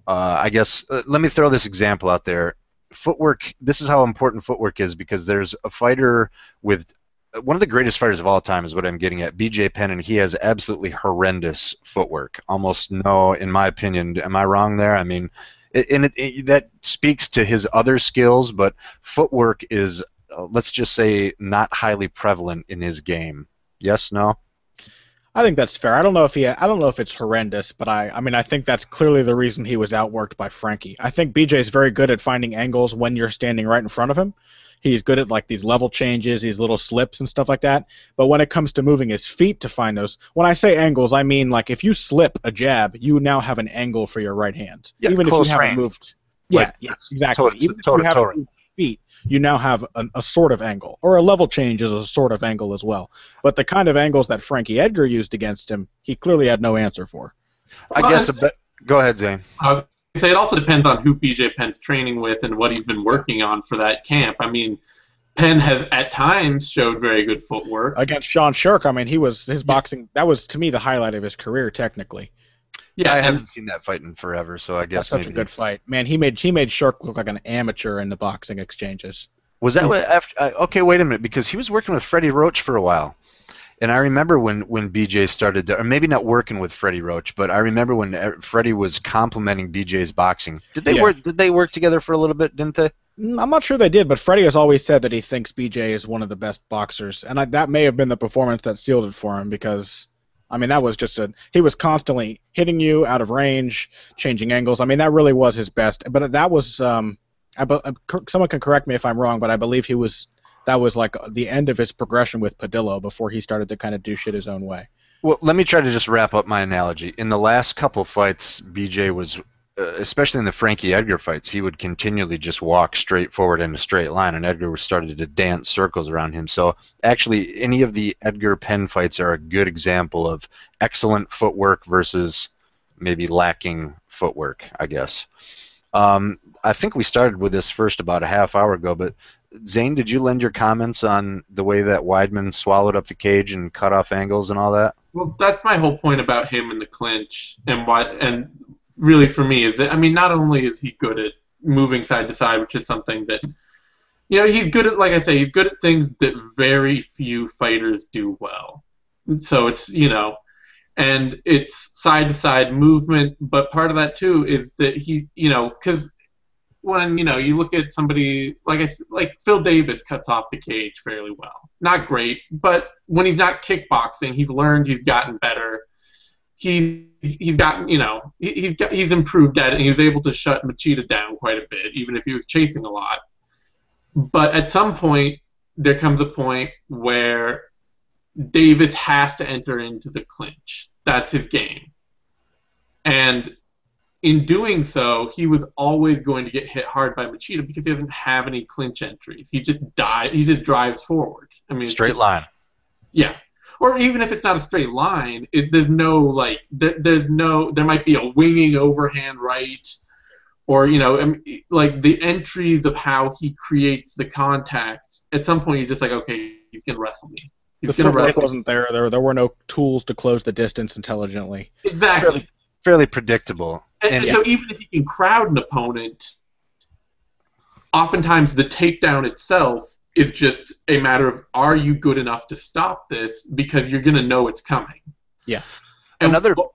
let me throw this example out there. Footwork, this is how important footwork is, because there's a fighter with one of the greatest fighters of all time is what I'm getting at, BJ Penn, and he has absolutely horrendous footwork. Almost no, in my opinion. Am I wrong there? I mean, that speaks to his other skills, but footwork is, let's just say, not highly prevalent in his game. Yes, no? I think that's fair. I don't know if it's horrendous, but I think that's clearly the reason he was outworked by Frankie. I think BJ's very good at finding angles when you're standing right in front of him. He's good at like these level changes, these little slips and stuff like that. But when it comes to moving his feet to find those, when I say angles, I mean like if you slip a jab, you now have an angle for your right hand. Yeah, even if you haven't range. moved. Like, Yeah, exactly. Toe to toe. feet, you now have a sort of angle, or a level change is a sort of angle as well. But the kind of angles that Frankie Edgar used against him, he clearly had no answer for. I guess go ahead, Zane. I was going to say it also depends on who BJ Penn's training with and what he's been working on for that camp. I mean, Penn has at times showed very good footwork against Sean Shirk. I mean, his boxing, that was to me the highlight of his career technically. Yeah, I haven't seen that fight in forever, so I guess that's such a good fight. Man, he made Shirk look like an amateur in the boxing exchanges. Was that what after? Okay, wait a minute, because he was working with Freddie Roach for a while, and I remember when BJ started, or maybe not working with Freddie Roach, but I remember when Freddie was complimenting BJ's boxing. Did they work? Did they work together for a little bit? Didn't they? I'm not sure they did, but Freddie has always said that he thinks BJ is one of the best boxers, and that may have been the performance that sealed it for him because. I mean, that was he was constantly hitting you out of range, changing angles. I mean, that really was his best. But that was, someone can correct me if I'm wrong, but I believe that was like the end of his progression with Padillo before he started to kind of do shit his own way. Well, let me try to just wrap up my analogy. In the last couple fights, BJ was, especially in the Frankie Edgar fights, he would continually just walk straight forward in a straight line, and Edgar started to dance circles around him. So actually, any of the Edgar-Penn fights are a good example of excellent footwork versus maybe lacking footwork, I guess. I think we started with this first about a half hour ago, but Zane, did you lend your comments on the way that Weidman swallowed up the cage and cut off angles and all that? Well, that's my whole point about him in the clinch, and really for me is that, I mean, not only is he good at moving side to side, which is something that, he's good at, like I say, he's good at things that very few fighters do well. So it's, and it's side to side movement, but part of that too is that he, because when, you look at somebody like Phil Davis cuts off the cage fairly well. Not great, but when he's not kickboxing, he's learned, he's gotten better. He's gotten, he's improved at it, and he was able to shut Machida down quite a bit, even if he was chasing a lot. But at some point, there comes a point where Davis has to enter into the clinch. That's his game. And in doing so, he was always going to get hit hard by Machida because he doesn't have any clinch entries. He just drives forward. I mean, straight line. Yeah. Or even if it's not a straight line, there's no there might be a winging overhand right, or like the entries of how he creates the contact. At some point, you're just like, okay, he's gonna wrestle me. The footwork wasn't there. There were no tools to close the distance intelligently. Exactly. Fairly predictable. And so even if he can crowd an opponent, oftentimes the takedown itself is just a matter of, are you good enough to stop this, because you're going to know it's coming. Yeah. And what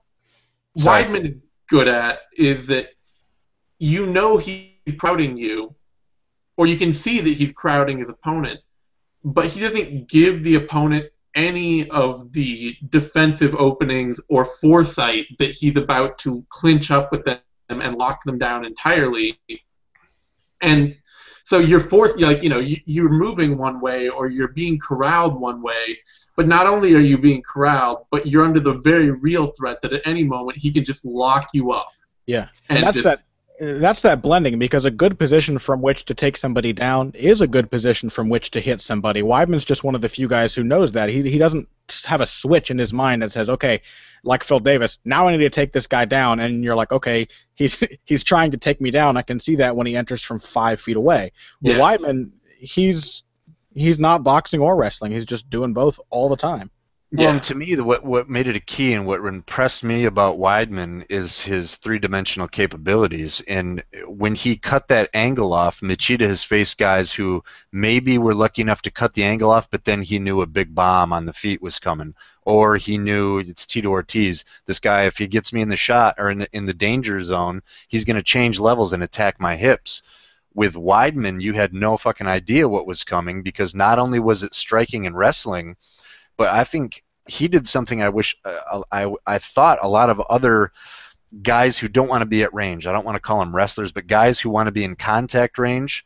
Weidman is good at is that he's crowding you, or you can see that he's crowding his opponent, but he doesn't give the opponent any of the defensive openings or foresight that he's about to clinch up with them and lock them down entirely. And so you're forced, you're moving one way, or you're being corralled one way, but not only are you being corralled, but you're under the very real threat that at any moment he can just lock you up. Yeah, and that's that blending, because a good position from which to take somebody down is a good position from which to hit somebody. Weidman's just one of the few guys who knows that. He doesn't have a switch in his mind that says, okay, like Phil Davis, now I need to take this guy down, and you're like, okay, he's trying to take me down. I can see that when he enters from 5 feet away. Well, Weidman, he's not boxing or wrestling. He's just doing both all the time. Well, and to me, what made it a key and what impressed me about Weidman is his three-dimensional capabilities. And when he cut that angle off, Machida has faced guys who maybe were lucky enough to cut the angle off, but then he knew a big bomb on the feet was coming. Or he knew, it's Tito Ortiz, this guy, if he gets me in the shot or in the danger zone, he's going to change levels and attack my hips. With Weidman, you had no fucking idea what was coming, because not only was it striking and wrestling, but I think he did something I wish I thought a lot of other guys who don't want to be at range, I don't want to call them wrestlers, but guys who want to be in contact range,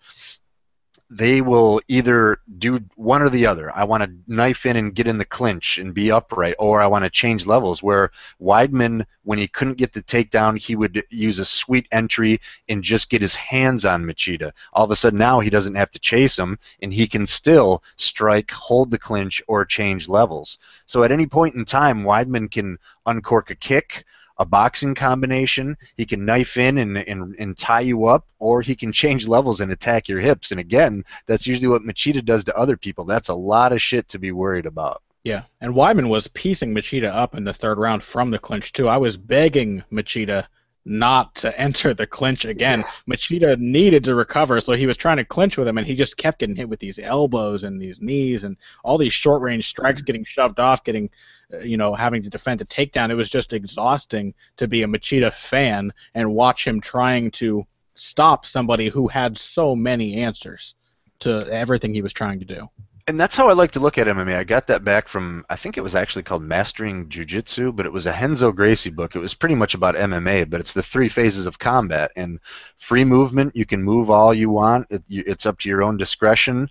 they will either do one or the other. I want to knife in and get in the clinch and be upright, or I want to change levels. Where Weidman, when he couldn't get the takedown, he would use a sweet entry and just get his hands on Machida. All of a sudden now he doesn't have to chase him, and he can still strike, hold the clinch, or change levels. So at any point in time, Weidman can uncork a kick, a boxing combination. He can knife in and tie you up, or he can change levels and attack your hips. And again, that's usually what Machida does to other people. That's a lot of shit to be worried about. Yeah, and Weidman was piecing Machida up in the third round from the clinch, too. I was begging Machida not to enter the clinch again. Machida needed to recover, so he was trying to clinch with him, and he just kept getting hit with these elbows and these knees and all these short-range strikes, getting shoved off, getting, having to defend a takedown. It was just exhausting to be a Machida fan and watch him trying to stop somebody who had so many answers to everything he was trying to do. And that's how I like to look at MMA. I got that back from, I think it was actually called Mastering Jiu-Jitsu, but it was a Renzo Gracie book. It was pretty much about MMA, but it's the 3 phases of combat. And free movement, you can move all you want. It's up to your own discretion.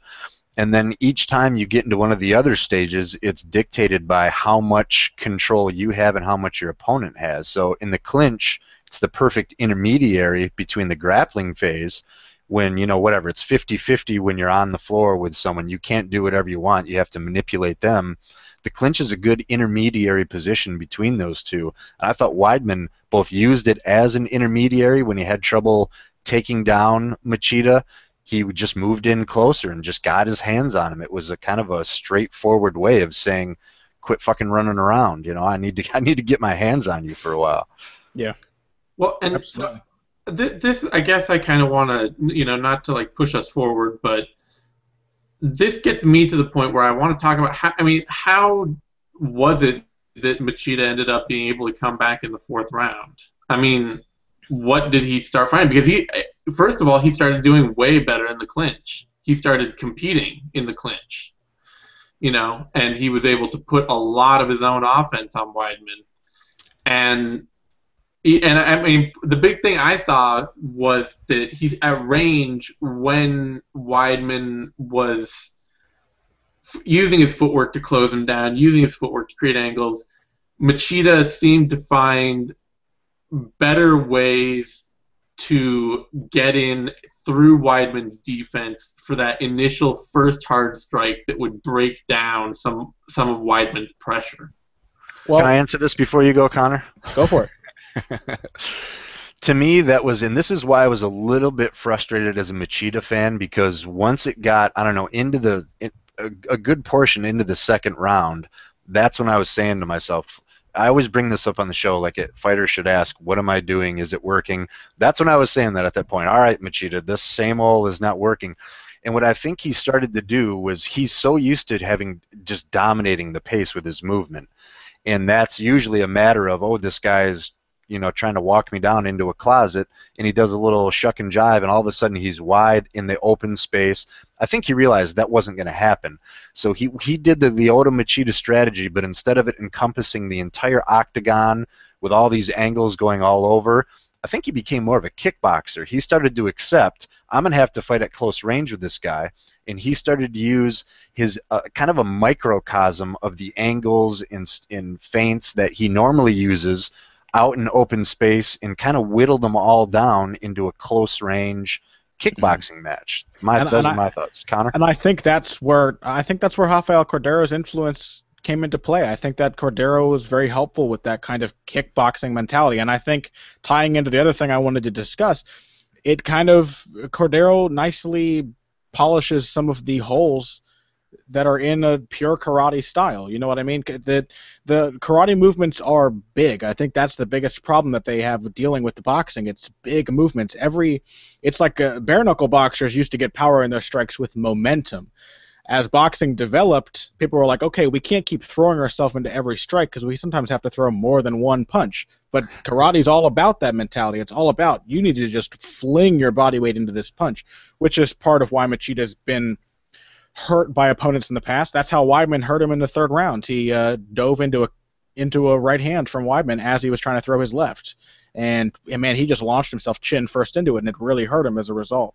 And then each time you get into one of the other stages, it's dictated by how much control you have and how much your opponent has. So in the clinch, it's the perfect intermediary between the grappling phase, when, whatever, it's 50-50 when you're on the floor with someone. You can't do whatever you want. You have to manipulate them. The clinch is a good intermediary position between those two. And I thought Weidman both used it as an intermediary when he had trouble taking down Machida. He just moved in closer and just got his hands on him. It was a kind of a straightforward way of saying, quit fucking running around. I need to get my hands on you for a while. Yeah. Well, and so this, I guess I kind of want to, not to like push us forward, but this gets me to the point where I want to talk about how was it that Machida ended up being able to come back in the 4th round? I mean, what did he start finding? Because first of all, he started doing way better in the clinch. He started competing in the clinch, and he was able to put a lot of his own offense on Weidman. And I mean, the big thing I saw was that he's at range when Weidman was using his footwork to close him down, using his footwork to create angles. Machida seemed to find better ways to get in through Weidman's defense for that initial first hard strike that would break down some of Weidman's pressure. Well, can I answer this before you go, Connor? Go for it. To me, that was, and this is why I was a little bit frustrated as a Machida fan, because once it got, into a good portion into the 2nd round, that's when I was saying to myself, I always bring this up on the show, like fighters should ask, what am I doing? Is it working? That's when I was saying that at that point. All right, Machida, this same old is not working. And what I think he started to do was he's so used to having just dominating the pace with his movement. And that's usually a matter of, this guy's trying to walk me down into a closet, and he does a little shuck and jive, and all of a sudden he's wide in the open space. I think he realized that wasn't going to happen. So he did the Lyoto Machida strategy, but instead of it encompassing the entire octagon with all these angles going all over, I think he became more of a kickboxer. He started to accept, I'm going to have to fight at close range with this guy, and he started to use his kind of a microcosm of the angles in feints that he normally uses out in open space and kind of whittle them all down into a close range kickboxing match. Those are my thoughts. Connor? And I think that's where Rafael Cordero's influence came into play. I think that Cordero was very helpful with that kind of kickboxing mentality. And I think tying into the other thing I wanted to discuss, Cordero nicely polishes some of the holes that are in a pure karate style. You know what I mean? The karate movements are big. I think that's the biggest problem that they have dealing with the boxing. It's big movements. It's like bare knuckle boxers used to get power in their strikes with momentum. As boxing developed, people were like, okay, we can't keep throwing ourselves into every strike because we sometimes have to throw more than one punch. But karate's all about that mentality. It's all about you need to just fling your body weight into this punch, which is part of why Machida's been hurt by opponents in the past. That's how Weidman hurt him in the 3rd round. He dove into a right hand from Weidman as he was trying to throw his left. And man, he just launched himself chin first into it, and it really hurt him as a result.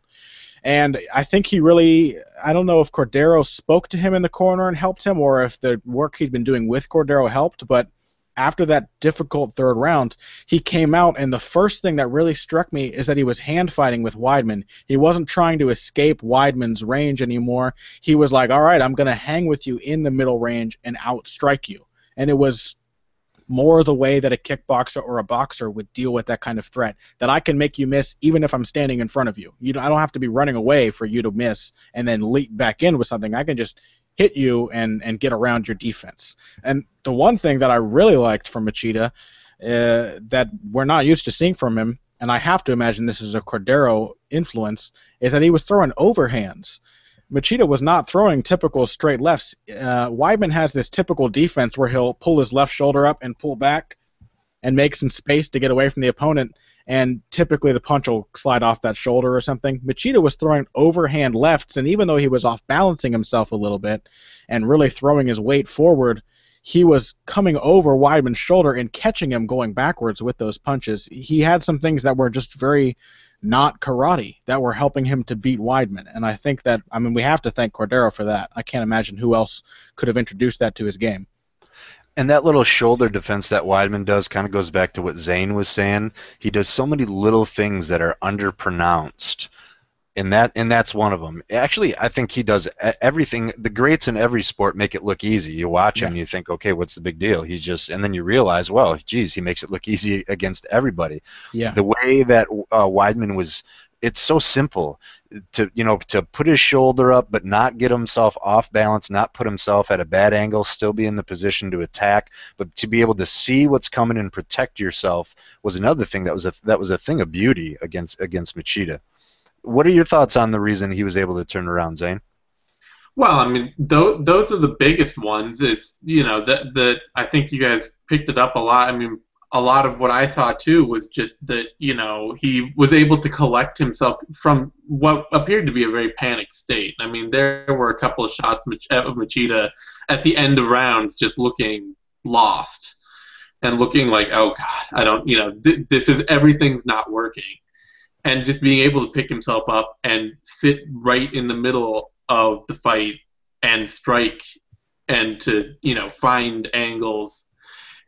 And I think he really, I don't know if Cordero spoke to him in the corner and helped him, or if the work he'd been doing with Cordero helped, but after that difficult third round, he came out, and the first thing that really struck me is that he was hand fighting with Weidman. He wasn't trying to escape Weidman's range anymore. He was like, all right, I'm going to hang with you in the middle range and outstrike you. And it was more the way that a kickboxer or a boxer would deal with that kind of threat, that I can make you miss even if I'm standing in front of you. I don't have to be running away for you to miss and then leap back in with something. I can just hit you and get around your defense. And the one thing that I really liked from Machida that we're not used to seeing from him, and I have to imagine this is a Cordero influence, is that he was throwing overhands. Machida was not throwing typical straight lefts. Weidman has this typical defense where he'll pull his left shoulder up and pull back and make some space to get away from the opponent, and typically the punch will slide off that shoulder or something. Machida was throwing overhand lefts, and even though he was off balancing himself a little bit and really throwing his weight forward, he was coming over Weidman's shoulder and catching him going backwards with those punches. He had some things that were just very not karate that were helping him to beat Weidman, and I think that, I mean, we have to thank Cordero for that. I can't imagine who else could have introduced that to his game. And that little shoulder defense that Weidman does kind of goes back to what Zane was saying. He does so many little things that are underpronounced, and that's one of them. Actually, I think he does everything. The greats in every sport make it look easy. You watch him, and you think, okay, what's the big deal? And then you realize, well, geez, he makes it look easy against everybody. Yeah. The way that Weidman was, it's so simple to put his shoulder up but not get himself off balance, not put himself at a bad angle, still be in the position to attack, but to be able to see what's coming and protect yourself was another thing that was a thing of beauty against Machida. What are your thoughts on the reason he was able to turn around, Zane? Well, I mean, those are the biggest ones. Is that I think you guys picked it up a lot. I mean, a lot of what I saw too was just that he was able to collect himself from what appeared to be a very panicked state. I mean, there were a couple of shots of Machida at the end of rounds just looking lost and looking like, oh God, I don't, this is, everything's not working. And just being able to pick himself up and sit right in the middle of the fight and strike and to, find angles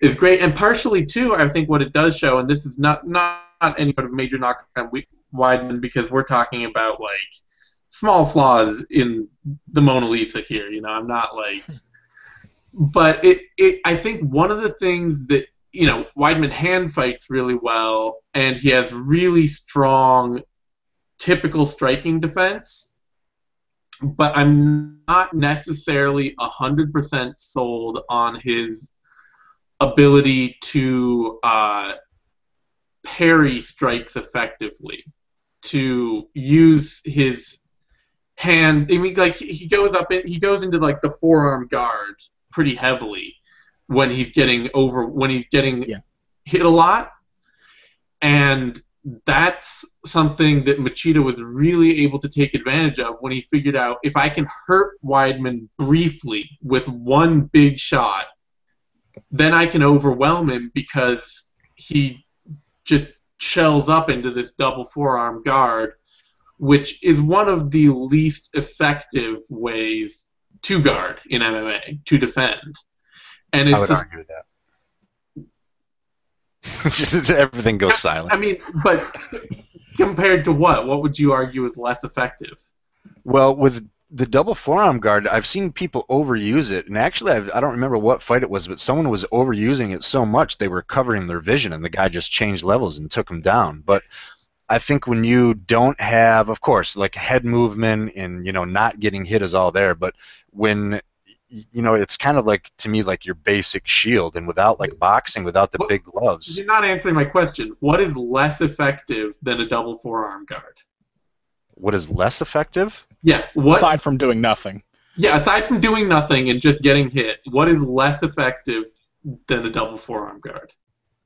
is great. And partially, too, I think what it does show, and this is not any sort of major knock on Weidman, because we're talking about, like, small flaws in the Mona Lisa here. I'm not like... But I think one of the things that, Weidman hand fights really well, and he has really strong, typical striking defense, but I'm not necessarily 100% sold on his ability to parry strikes effectively, to use his hand. I mean, like, he goes into like the forearm guard pretty heavily when he's getting hit a lot, and that's something that Machida was really able to take advantage of when he figured out, if I can hurt Weidman briefly with one big shot, then I can overwhelm him, because he just shells up into this double forearm guard, which is one of the least effective ways to guard in MMA, to defend. And it's I would argue that. Everything goes silent. I mean, but compared to what? What would you argue is less effective? Well, with the double forearm guard, I've seen people overuse it, and actually, I don't remember what fight it was, but someone was overusing it so much they were covering their vision, and the guy just changed levels and took him down. But I think when you don't have, of course, like head movement and not getting hit is all there, but when it's kind of like, to me, like your basic shield, and without, like, boxing, without the big gloves. You're not answering my question. What is less effective than a double forearm guard? What is less effective? Yeah. Aside from doing nothing. Yeah, aside from doing nothing and just getting hit, what is less effective than a double forearm guard?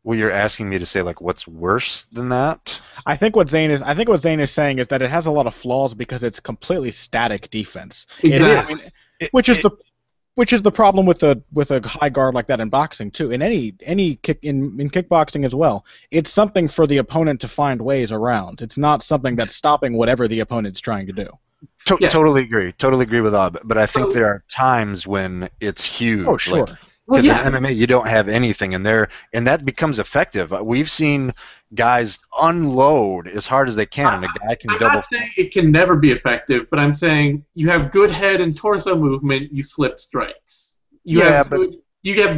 Well, you're asking me to say, like, what's worse than that? I think what Zane is saying is that it has a lot of flaws because it's completely static defense. Exactly. Which is Which is the problem with a high guard like that in boxing too. In any kick in kickboxing as well, it's something for the opponent to find ways around. It's not something that's stopping whatever the opponent's trying to do. Yeah. Totally agree with all. But I think there are times when it's huge. Oh, sure. Because in MMA you don't have anything in there, and that becomes effective. We've seen guys unload as hard as they can, and a guy can double. I'm not saying it can never be effective, but I'm saying you have good head and torso movement, you slip strikes. You have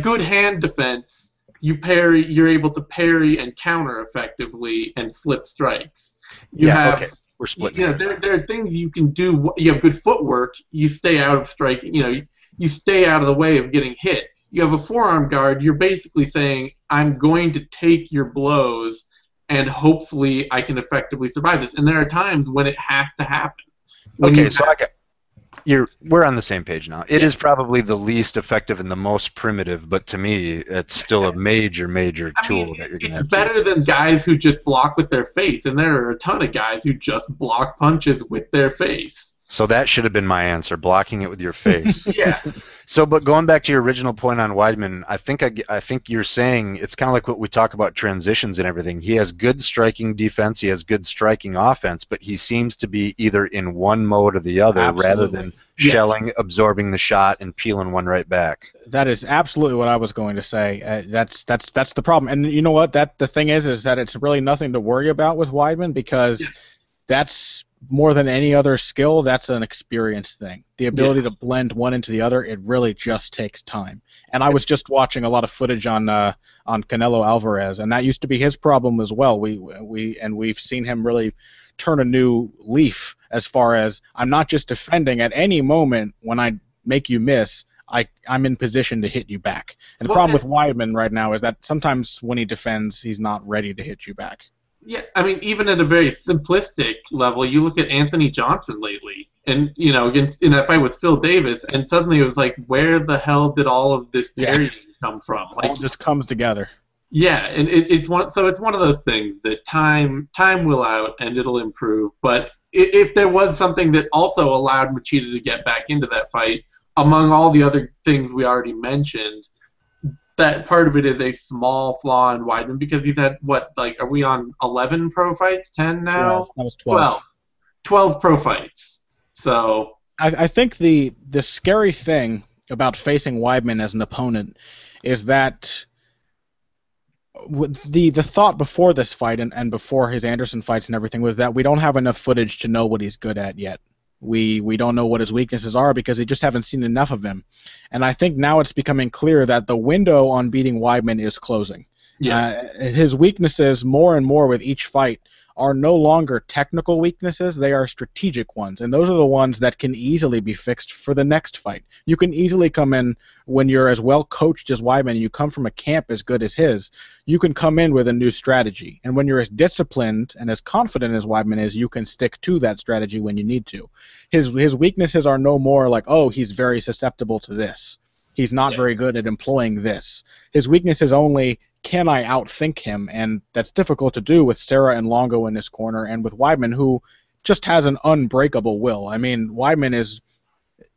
good hand defense. You're able to parry and counter effectively and slip strikes. Okay. We're splitting. There are things you can do. You have good footwork. You stay out of strike. You stay out of the way of getting hit. You have a forearm guard. You're basically saying, I'm going to take your blows, and hopefully I can effectively survive this. And there are times when it has to happen. We're on the same page now. It is probably the least effective and the most primitive, but to me, it's still a major tool that you're going to have. It's better than guys who just block with their face, and there are a ton of guys who just block punches with their face. So that should have been my answer, blocking it with your face. Yeah. So, but going back to your original point on Weidman, I think you're saying it's kind of like what we talk about transitions and everything. He has good striking defense, he has good striking offense, but he seems to be either in one mode or the other rather than shelling, absorbing the shot, and peeling one right back. That is absolutely what I was going to say. That's the problem. And you know what? The thing is that it's really nothing to worry about with Weidman because that's more than any other skill, that's an experience thing. The ability to blend one into the other, it really just takes time. And I was just watching a lot of footage on Canelo Alvarez, and that used to be his problem as well. We've seen him really turn a new leaf as far as I'm not just defending. At any moment when I make you miss, I'm in position to hit you back. And the problem with Weidman right now is that sometimes when he defends, he's not ready to hit you back. Yeah, I mean, even at a very simplistic level, you look at Anthony Johnson lately, and in that fight with Phil Davis, and suddenly it was like, where the hell did all of this parrying come from? Like, it just comes together. Yeah, and it's one of those things that time will out and it'll improve. But if there was something that also allowed Machida to get back into that fight, among all the other things we already mentioned, that part of it is a small flaw in Weidman because he's had, are we on 11 pro fights, 10 now? 12. That was 12. 12 pro fights. So I think the scary thing about facing Weidman as an opponent is that the thought before this fight and before his Anderson fights and everything was that we don't have enough footage to know what he's good at yet. We don't know what his weaknesses are because we just haven't seen enough of him. And I think now it's becoming clear that the window on beating Weidman is closing. Yeah. His weaknesses, more and more with each fight, are no longer technical weaknesses, they are strategic ones. And those are the ones that can easily be fixed for the next fight. You can easily come in when you're as well coached as Weidman and you come from a camp as good as his, you can come in with a new strategy. And when you're as disciplined and as confident as Weidman is, you can stick to that strategy when you need to. His weaknesses are no more like, oh, he's very susceptible to this. He's not very good at employing this. His weakness is only, can I outthink him? And that's difficult to do with Serra and Longo in his corner and with Weidman, who just has an unbreakable will. I mean, Weidman is,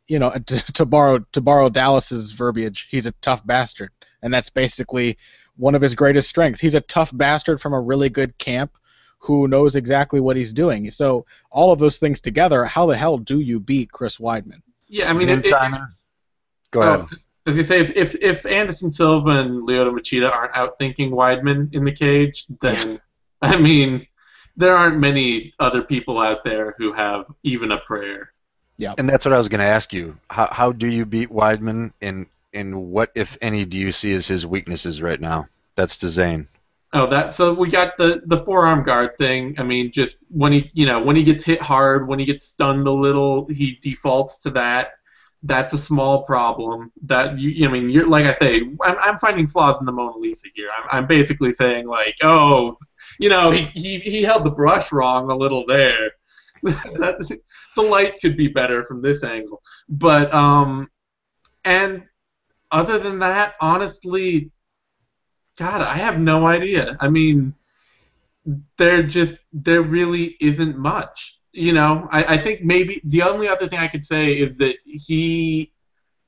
to borrow Dallas's verbiage, he's a tough bastard. And that's basically one of his greatest strengths. He's a tough bastard from a really good camp who knows exactly what he's doing. So all of those things together, how the hell do you beat Chris Weidman? Yeah, I mean, go ahead. As you say, if Anderson Silva and Lyoto Machida aren't outthinking Weidman in the cage, then, I mean, there aren't many other people out there who have even a prayer. Yeah. And that's what I was going to ask you. How do you beat Weidman, and what, if any, do you see as his weaknesses right now? That's to Zane. Oh, so we got the forearm guard thing. I mean, just when he gets hit hard, when he gets stunned a little, he defaults to that. That's a small problem. You're like I say, I'm finding flaws in the Mona Lisa here. I'm basically saying like, he held the brush wrong a little there. The light could be better from this angle. But and other than that, honestly, God, I have no idea. I mean, there really isn't much. I think maybe the only other thing I could say is that he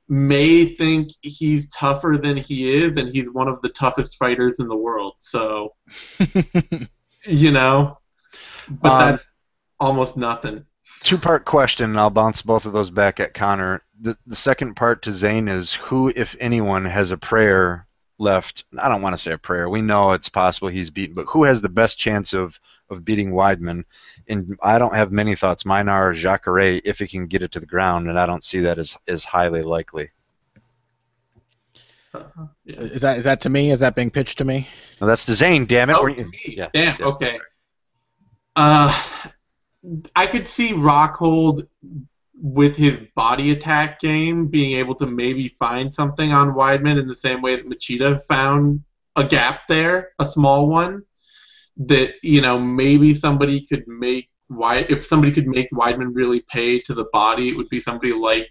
may think he's tougher than he is, and he's one of the toughest fighters in the world. So, you know, but that's almost nothing. Two-part question, and I'll bounce both of those back at Connor. The second part to Zane is, who, if anyone, has a prayer left? I don't want to say a prayer. We know it's possible he's beaten, but who has the best chance of beating Weidman? And I don't have many thoughts. Mine are Jacare, if he can get it to the ground, and I don't see that as highly likely. Yeah. Is that to me? Is that being pitched to me? No, that's to Zane, damn it. Oh, to me. Yeah, damn, yeah. Okay. I could see Rockhold with his body attack game being able to maybe find something on Weidman in the same way that Machida found a gap there, a small one, that, you know, maybe somebody could make if somebody could make Weidman really pay to the body, it would be somebody like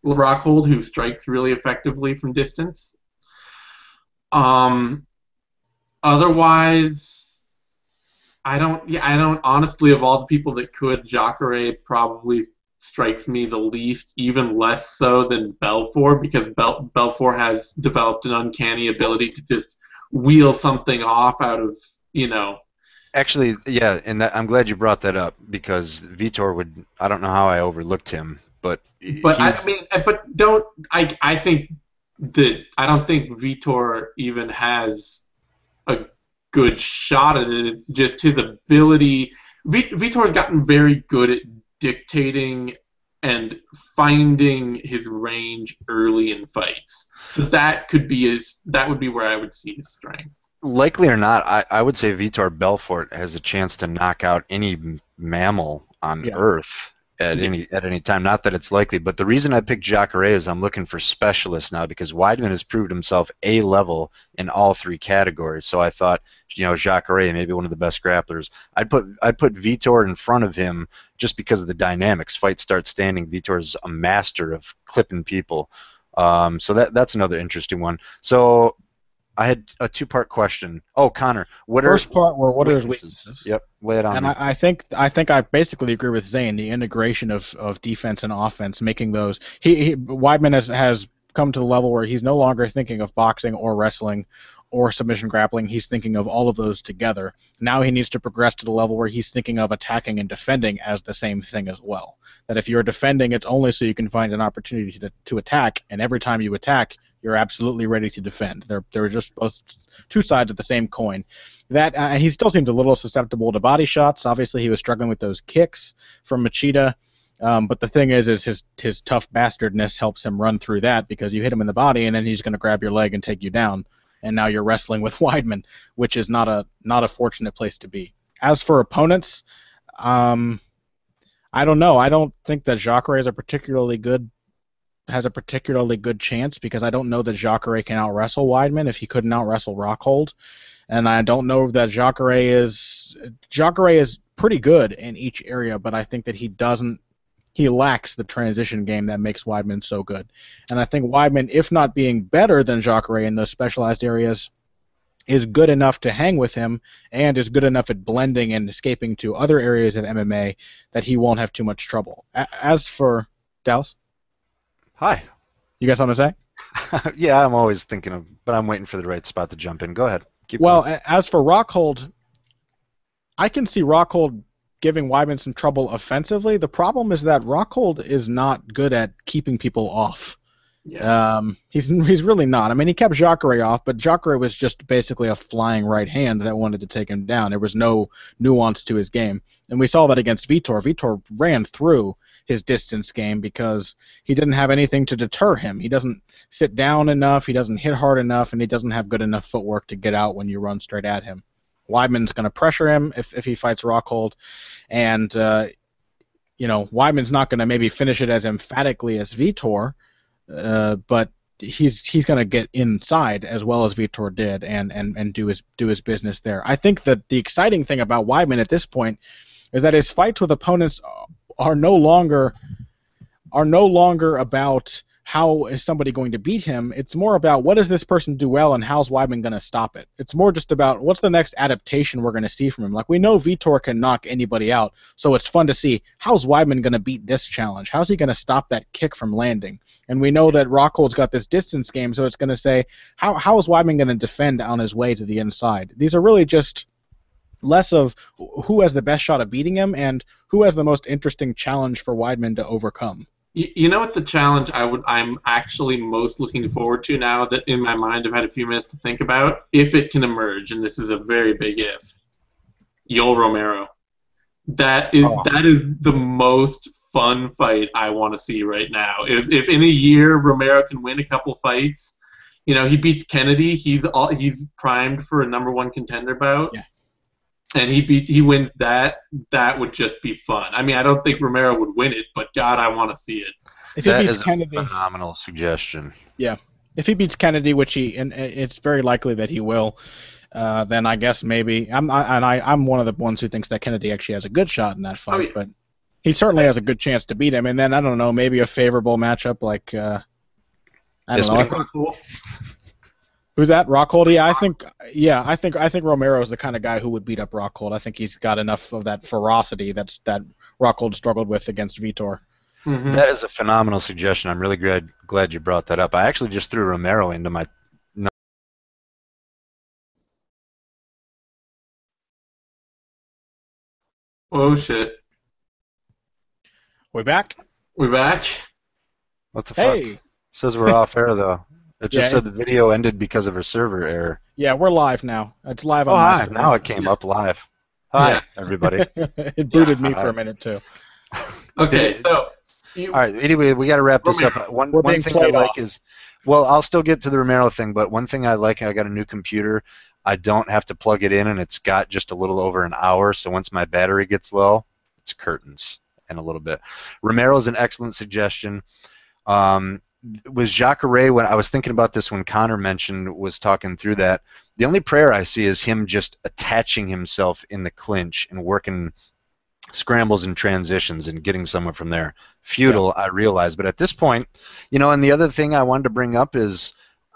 Rockhold, who strikes really effectively from distance. Otherwise, I don't honestly, of all the people that could, Jacare probably strikes me the least, even less so than Belfort, because Belfort has developed an uncanny ability to just wheel something off out of, you know. Actually, yeah, and I'm glad you brought that up, because Vitor would, I don't know how I overlooked him, but I don't think Vitor even has a good shot at it. It's just his ability. Vitor's gotten very good at dictating and finding his range early in fights. So that would be where I would see his strength. Likely or not, I would say Vitor Belfort has a chance to knock out any mammal on Earth at any time. Not that it's likely, but the reason I picked Jacare is I'm looking for specialists now, because Weidman has proved himself A-level in all three categories. So I thought, you know, Jacare, maybe one of the best grapplers. I'd put Vitor in front of him just because of the dynamics. Fight starts standing. Vitor's a master of clipping people. So that's another interesting one. So I had a two-part question. Oh, Connor, what are his weaknesses? Yep, lay it on. And I think I basically agree with Zane. The integration of defense and offense, making those. Weidman has come to the level where he's no longer thinking of boxing or wrestling or submission grappling. He's thinking of all of those together. Now he needs to progress to the level where he's thinking of attacking and defending as the same thing as well. That if you're defending, it's only so you can find an opportunity to attack, and every time you attack, you're absolutely ready to defend. They're just both two sides of the same coin. And he still seems a little susceptible to body shots. Obviously, he was struggling with those kicks from Machida. But the thing is his tough bastardness helps him run through that, because you hit him in the body, and then he's going to grab your leg and take you down. And now you're wrestling with Weidman, which is not a fortunate place to be. As for opponents, I don't know. I don't think that Jacare has a particularly good chance, because I don't know that Jacare can out-wrestle Weidman if he couldn't out-wrestle Rockhold. And I don't know that Jacare is pretty good in each area, but I think that he lacks the transition game that makes Weidman so good. And I think Weidman, if not being better than Jacare in those specialized areas, is good enough to hang with him, and is good enough at blending and escaping to other areas of MMA that he won't have too much trouble. As for Dallas? Hi. You got something to say? Yeah, I'm always thinking but I'm waiting for the right spot to jump in. Go ahead. Keep going. As for Rockhold, I can see Rockhold giving Weidman some trouble offensively. The problem is that Rockhold is not good at keeping people off. Yeah. He's really not. I mean, he kept Jacare off, but Jacare was just basically a flying right hand that wanted to take him down. There was no nuance to his game. And we saw that against Vitor. Vitor ran through his distance game because he didn't have anything to deter him. He doesn't sit down enough, he doesn't hit hard enough, and he doesn't have good enough footwork to get out when you run straight at him. Weidman's going to pressure him if he fights Rockhold, and Weidman's not going to maybe finish it as emphatically as Vitor, but he's going to get inside as well as Vitor did and do his business there. I think that the exciting thing about Weidman at this point is that his fights with opponents are no longer about how is somebody going to beat him. It's more about what does this person do well and how's Weidman going to stop it. It's more just about what's the next adaptation we're going to see from him. Like, we know Vitor can knock anybody out, so it's fun to see how's Weidman going to beat this challenge. How's he going to stop that kick from landing? And we know that Rockhold's got this distance game, so it's going to say how is Weidman going to defend on his way to the inside. These are really just less of who has the best shot of beating him and who has the most interesting challenge for Weidman to overcome. You know what the challenge I'm actually most looking forward to now that in my mind I've had a few minutes to think about, if it can emerge, and this is a very big if, Yoel Romero. That is the most fun fight I want to see right now. If in a year Romero can win a couple fights, you know, he beats Kennedy, he's primed for a #1 contender bout. Yeah. And he wins that would just be fun. I mean, I don't think Romero would win it, but God, I want to see it. If he That beats is Kennedy, a phenomenal suggestion. yeah. If he beats Kennedy, which and it's very likely that he will, then I guess maybe I'm one of the ones who thinks that Kennedy actually has a good shot in that fight, yeah. but he certainly has a good chance to beat him. And then I don't know, maybe a favorable matchup like I don't know. I think, who's that? Rockhold? Yeah, I think Romero's the kind of guy who would beat up Rockhold. I think he's got enough of that ferocity that Rockhold struggled with against Vitor. Mm-hmm. That is a phenomenal suggestion. I'm really glad you brought that up. I actually just threw Romero into my. Oh shit. We back? We back? What the fuck? Hey. Says we're off air though. It just Yeah, said the video ended because of a server error. Yeah, we're live now. It's live Oh, on my hi. screen. Now it came up live. Hi, Yeah. everybody. It booted Yeah, me for a minute too. Okay, so All right. Anyway, we got to wrap this up. Romero. One being thing I played like off. is, well, I'll still get to the Romero thing, but one thing I like, I got a new computer. I don't have to plug it in, and it's got just a little over an hour. So once my battery gets low, it's curtains and a little bit. Romero's an excellent suggestion. Was Jacare, when I was thinking about this when Connor was talking through that, the only prayer I see is him just attaching himself in the clinch and working scrambles and transitions and getting someone from there. Futile, I realize, but at this point, you know, and the other thing I wanted to bring up is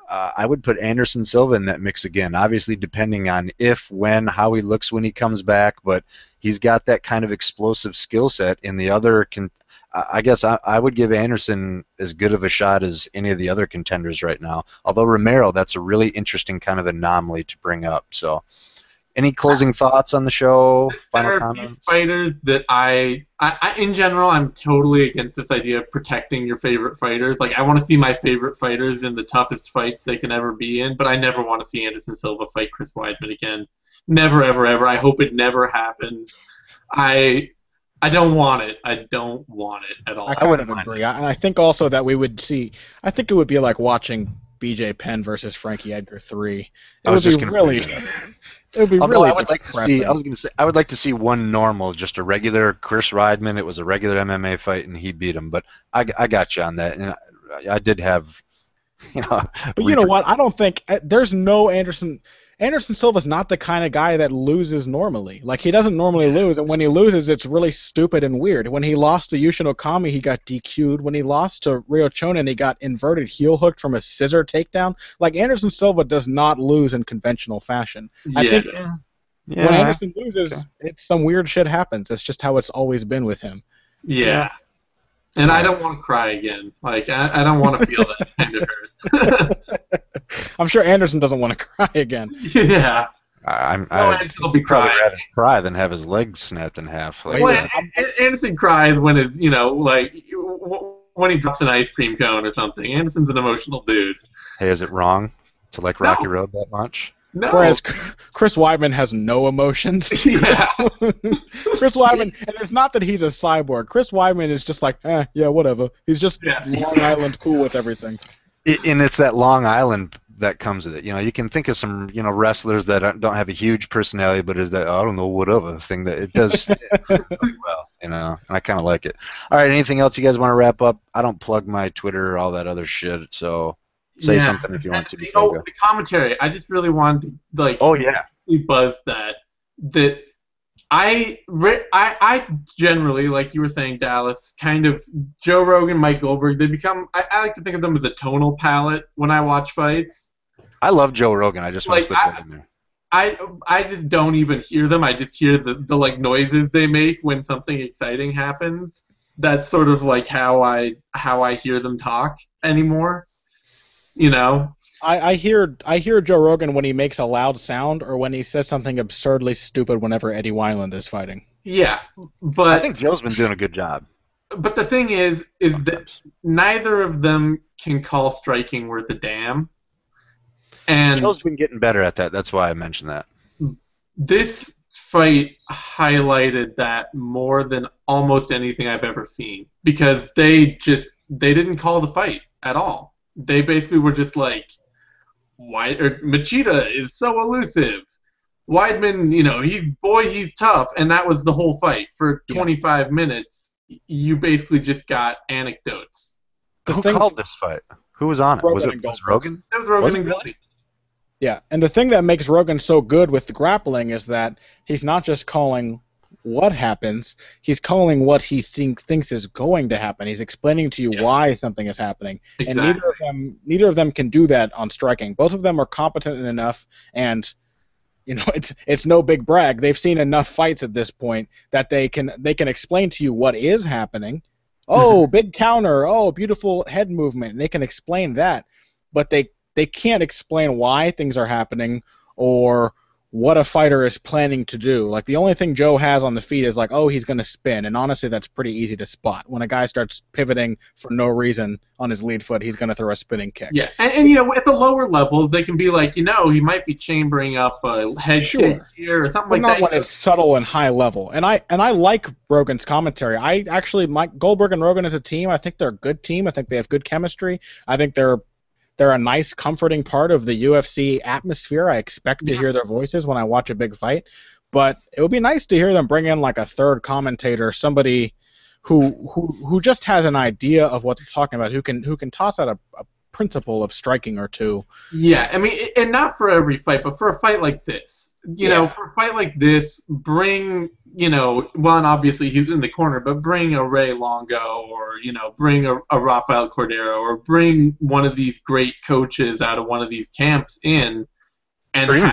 I would put Anderson Silva in that mix again, obviously depending on if, when, how he looks when he comes back, but he's got that kind of explosive skill set. In the other, I guess I would give Anderson as good of a shot as any of the other contenders right now, although Romero, that's a really interesting kind of anomaly to bring up. So any closing thoughts on the show? Final there are comments? fighters that I in general, I'm totally against this idea of protecting your favorite fighters. Like, I want to see my favorite fighters in the toughest fights they can ever be in, but I never want to see Anderson Silva fight Chris Weidman again. Never, ever, ever. I hope it never happens. I don't want it. I don't want it at all. I kind of agree. I think also that we would see. I think it would be like watching B.J. Penn versus Frankie Edgar 3. It would be really. It would be Although really. I would like to see. I was going to say I would like to see one normal, just a regular Chris Weidman. It was a regular MMA fight, and he beat him. But I got you on that, and I did have, you know. But you know what? I don't think there's no Anderson. Anderson Silva's not the kind of guy that loses normally. Like, he doesn't normally lose, and when he loses, it's really stupid and weird. When he lost to Yushin Okami, he got DQ'd. When he lost to Ryo Chonin, he got inverted heel hooked from a scissor takedown. Like, Anderson Silva does not lose in conventional fashion. Yeah. I think when Anderson loses, it's some weird shit happens. It's just how it's always been with him. Yeah. And I don't want to cry again. Like, I don't want to feel that kind of hurt. I'm sure Anderson doesn't want to cry again. Yeah. I'd will be probably crying. rather cry than have his leg snapped in half. Like, Well, Anderson cries when it's, you know, like, when he drops an ice cream cone or something. Anderson's an emotional dude. hey, is it wrong to like Rocky Road that much? No. Whereas Chris Weidman has no emotions. Yeah. Chris Weidman, and it's not that he's a cyborg. Chris Weidman is just like, yeah, whatever. He's just Long Island cool with everything. And it's that Long Island that comes with it. You know, you can think of some, you know, wrestlers that don't have a huge personality, but is that, I don't know, whatever thing that it does really well, you know, and I kind of like it. All right, anything else you guys want to wrap up? I don't plug my Twitter or all that other shit, so say something if you want to. The commentary. I just really wanted to, like, oh, yeah. buzz that I generally, like you were saying, Dallas, kind of Joe Rogan, Mike Goldberg, they become. I like to think of them as a tonal palette when I watch fights. I love Joe Rogan. I just want to Like slip that in there. I just don't even hear them. I just hear the like noises they make when something exciting happens. That's sort of like how I hear them talk anymore. You know? I hear Joe Rogan when he makes a loud sound or when he says something absurdly stupid whenever Eddie Wineland is fighting. Yeah, I but think Joe's been doing a good job. the thing is that Sometimes. neither of them can call striking worth a damn. And Joe's been getting better at that. That's why I mentioned that. this fight highlighted that more than almost anything I've ever seen because they didn't call the fight at all. They basically were just like, Machida is so elusive. Weidman, he's tough, and that was the whole fight for 25 minutes. You basically just got anecdotes. Who called this fight? Who was on it? Was it Rogan? It was Rogan and Was it Goldie. Yeah, and the thing that makes Rogan so good with the grappling is that he's not just calling what happens, he's calling what he thinks is going to happen. He's explaining to you why something is happening. Exactly. And neither of them can do that on striking. Both of them are competent enough, and it's no big brag. They've seen enough fights at this point that they can explain to you what is happening. Oh, big counter. Oh, beautiful head movement. And they can explain that, but they can't explain why things are happening or what a fighter is planning to do. Like, the only thing Joe has on the feet is like, oh, he's going to spin. And honestly, that's pretty easy to spot. When a guy starts pivoting for no reason on his lead foot, he's going to throw a spinning kick. Yeah, and at the lower levels, they can be like, he might be chambering up a head kick here or something but like that. Not when it's subtle and high level. And I like Rogan's commentary. Mike Goldberg and Rogan as a team, I think they're a good team. I think they have good chemistry. I think they're a nice, comforting part of the UFC atmosphere. I expect to hear their voices when I watch a big fight. But it would be nice to hear them bring in like a third commentator, somebody who just has an idea of what they're talking about, who can toss out a principle of striking or two. Yeah, I mean, and not for every fight, but for a fight like this. For a fight like this, bring, and obviously he's in the corner, but bring a Ray Longo or, bring a Rafael Cordero or bring one of these great coaches out of one of these camps in. And or even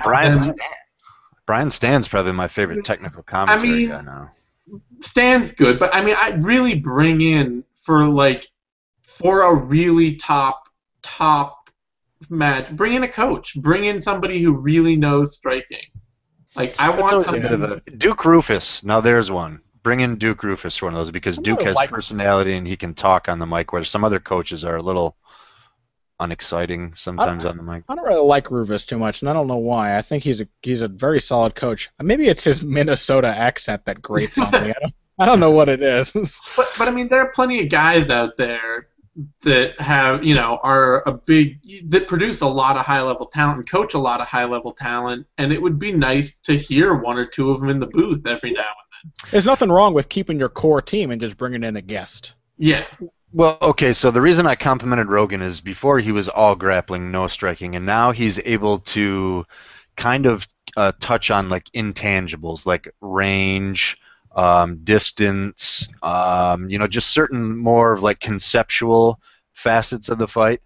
Brian Stan's probably my favorite technical commentary guy now. Stan's good, but I mean, I really bring in for a really top match, bring in a coach, bring in somebody who really knows striking. Like, I want something. A bit of a Duke Rufus. Now there's one. Bring in Duke Rufus for one of those because Duke has personality and he can talk on the mic, where some other coaches are a little unexciting sometimes on the mic. I don't really like Rufus too much, and I don't know why. I think he's a very solid coach. Maybe it's his Minnesota accent that grates on me. I don't know what it is. But I mean, there are plenty of guys out there that have, that produce a lot of high-level talent and coach a lot of high-level talent, and it would be nice to hear one or two of them in the booth every now and then. There's nothing wrong with keeping your core team and just bringing in a guest. Yeah. Well, okay, so the reason I complimented Rogan is before he was all grappling, no striking, and now he's able to kind of touch on like intangibles like range, distance, just certain more of like conceptual facets of the fight.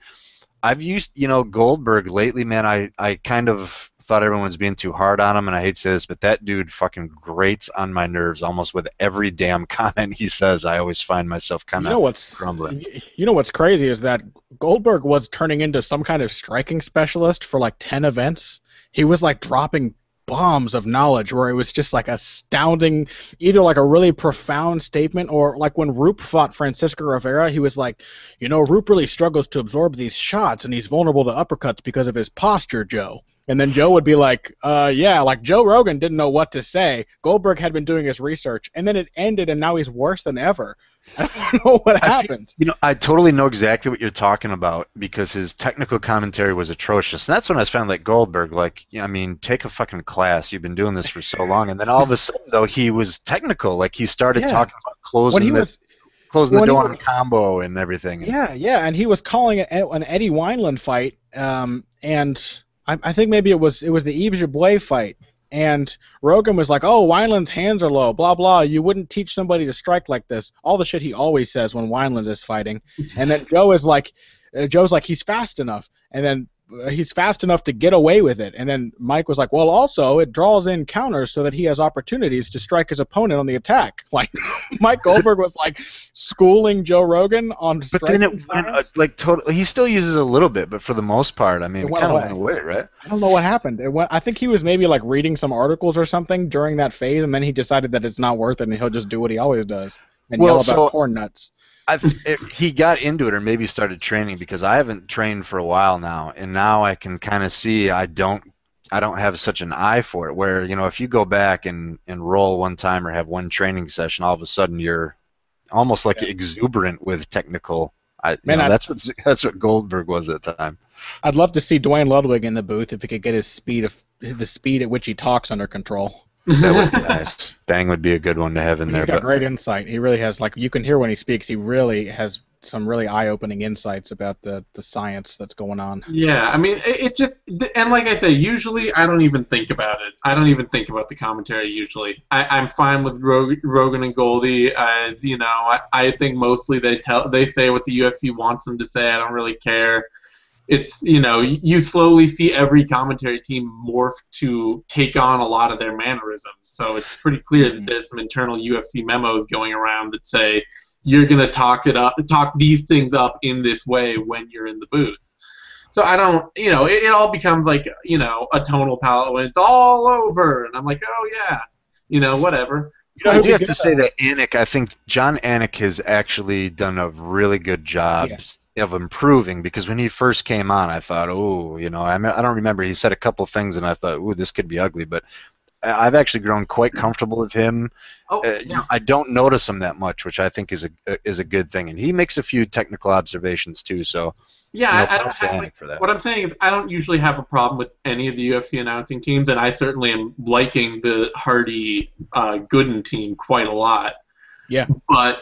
I've used, Goldberg lately, man. I kind of thought everyone was being too hard on him, and I hate to say this, but that dude fucking grates on my nerves almost with every damn comment he says. I always find myself kind of grumbling. You know what's crazy is that Goldberg was turning into some kind of striking specialist for like 10 events. He was like dropping bombs of knowledge where it was just like astounding, either like a really profound statement or like when Roop fought Francisco Rivera, he was like, Roop really struggles to absorb these shots and he's vulnerable to uppercuts because of his posture, Joe. And then Joe would be like, like Joe Rogan didn't know what to say. Goldberg had been doing his research, and then it ended, and now he's worse than ever. I don't know what happened. I totally know exactly what you're talking about because his technical commentary was atrocious. And that's when I found like Goldberg, take a fucking class. You've been doing this for so long. And then all of a sudden, though, he was technical. Like, he started talking about closing the door on combo and everything. Yeah, and he was calling it an Eddie Wineland fight, and I think maybe it was the Yves Jabouet fight And Rogan was like, "Oh, Wineland's hands are low, blah blah. You wouldn't teach somebody to strike like this." All the shit he always says when Wineland is fighting. And then Joe's like, he's fast enough, and then he's fast enough to get away with it. And then Mike was like, "Well, also it draws in counters so that he has opportunities to strike his opponent on the attack." Like Mike Goldberg was like schooling Joe Rogan on striking. But then it went like totally. He still uses a little bit, but for the most part, I mean, it kind of went away, right? I don't know what happened. I think he was maybe like reading some articles or something during that phase, and then he decided that it's not worth it, and he'll just do what he always does and yell about corn nuts. He got into it, or maybe started training, because I haven't trained for a while now, and now I can kind of see I don't have such an eye for it. Where if you go back and roll one time or have one training session, all of a sudden you're almost like exuberant with technical. That's what Goldberg was at the time. I'd love to see Dwayne Ludwig in the booth if he could get the speed at which he talks under control. That would be nice. Bang would be a good one to have in there. He's got great insight. He really has, you can hear when he speaks, he really has some really eye-opening insights about the science that's going on. Yeah, I mean, it's just, and like I say, usually I don't even think about it. I don't even think about the commentary usually. I'm fine with Rogan and Goldie. I think mostly they say what the UFC wants them to say. I don't really care. It's, you slowly see every commentary team morph to take on a lot of their mannerisms. So it's pretty clear that there's some internal UFC memos going around that say you're going to talk these things up in this way when you're in the booth. So I don't, it all becomes like, a tonal palette when it's all over. And I'm like, oh yeah, whatever. I do have to say that I think John Anik has actually done a really good job of improving, because when he first came on, I thought, I don't remember. He said a couple things, and I thought, this could be ugly. But I've actually grown quite comfortable with him. I don't notice him that much, which I think is a good thing. And he makes a few technical observations too. So yeah, I don't have, for that. What I'm saying is I don't usually have a problem with any of the UFC announcing teams, and I certainly am liking the Hardy Gooden team quite a lot. Yeah, but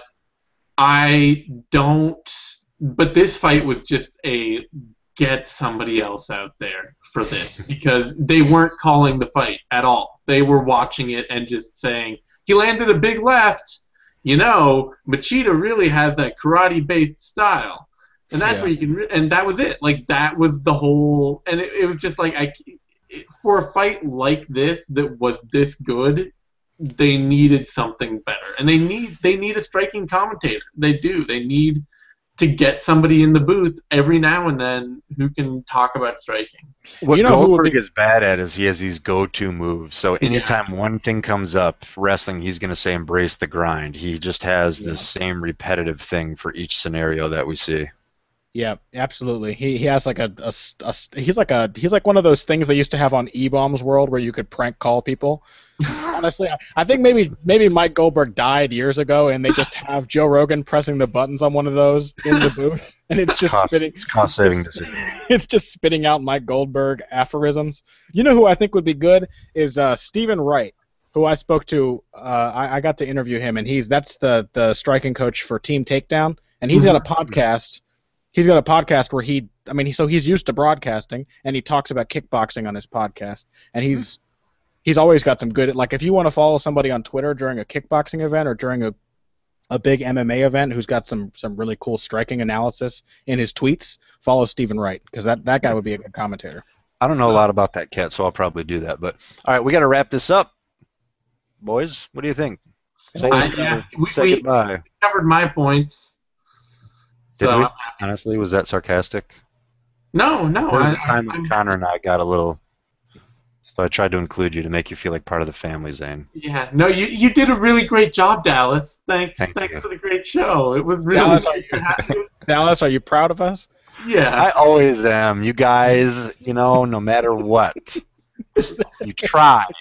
I don't. But this fight was just a get somebody else out there for this, because they weren't calling the fight at all. They were watching it and just saying, he landed a big left. Machida really has that karate-based style. And that's where you can, and that was it. Like, that was the whole, and it was just like, for a fight like this that was this good, they needed something better. And they need a striking commentator. They do. They need to get somebody in the booth every now and then who can talk about striking. What Goldberg is bad at is he has these go-to moves. So anytime one thing comes up, wrestling, he's going to say embrace the grind. He just has the same repetitive thing for each scenario that we see. Yeah, absolutely. He has like he's like one of those things they used to have on E-Bombs World where you could prank call people. Honestly, I think maybe Mike Goldberg died years ago, and they just have Joe Rogan pressing the buttons on one of those in the booth, and it's just spitting. It's cost-saving decision. It's just spitting out Mike Goldberg aphorisms. You know who I think would be good is Stephen Wright, who I spoke to. I got to interview him, and that's the striking coach for Team Takedown, and he's got a podcast. He's got a podcast where he's used to broadcasting, and he talks about kickboxing on his podcast, and he's always got some good, like if you want to follow somebody on Twitter during a kickboxing event or during a big MMA event who's got some really cool striking analysis in his tweets, follow Stephen Wright, because that guy would be a good commentator. I don't know a lot about that cat, so I'll probably do that. But all right, we got to wrap this up, boys. What do you think? Say goodbye. We covered my points. Did we? Honestly, was that sarcastic? No. There was a time when Connor and I got a little. So I tried to include you to make you feel like part of the family, Zane. Yeah, no, you did a really great job, Dallas. Thanks for the great show. It was really Dallas, are you proud of us? Yeah. I always am. You guys, no matter what. You tried.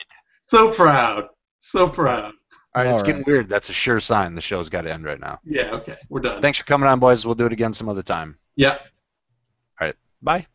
So proud. So proud. All right, it's getting weird. That's a sure sign the show's got to end right now. Yeah, okay. We're done. Thanks for coming on, boys. We'll do it again some other time. Yeah. All right. Bye.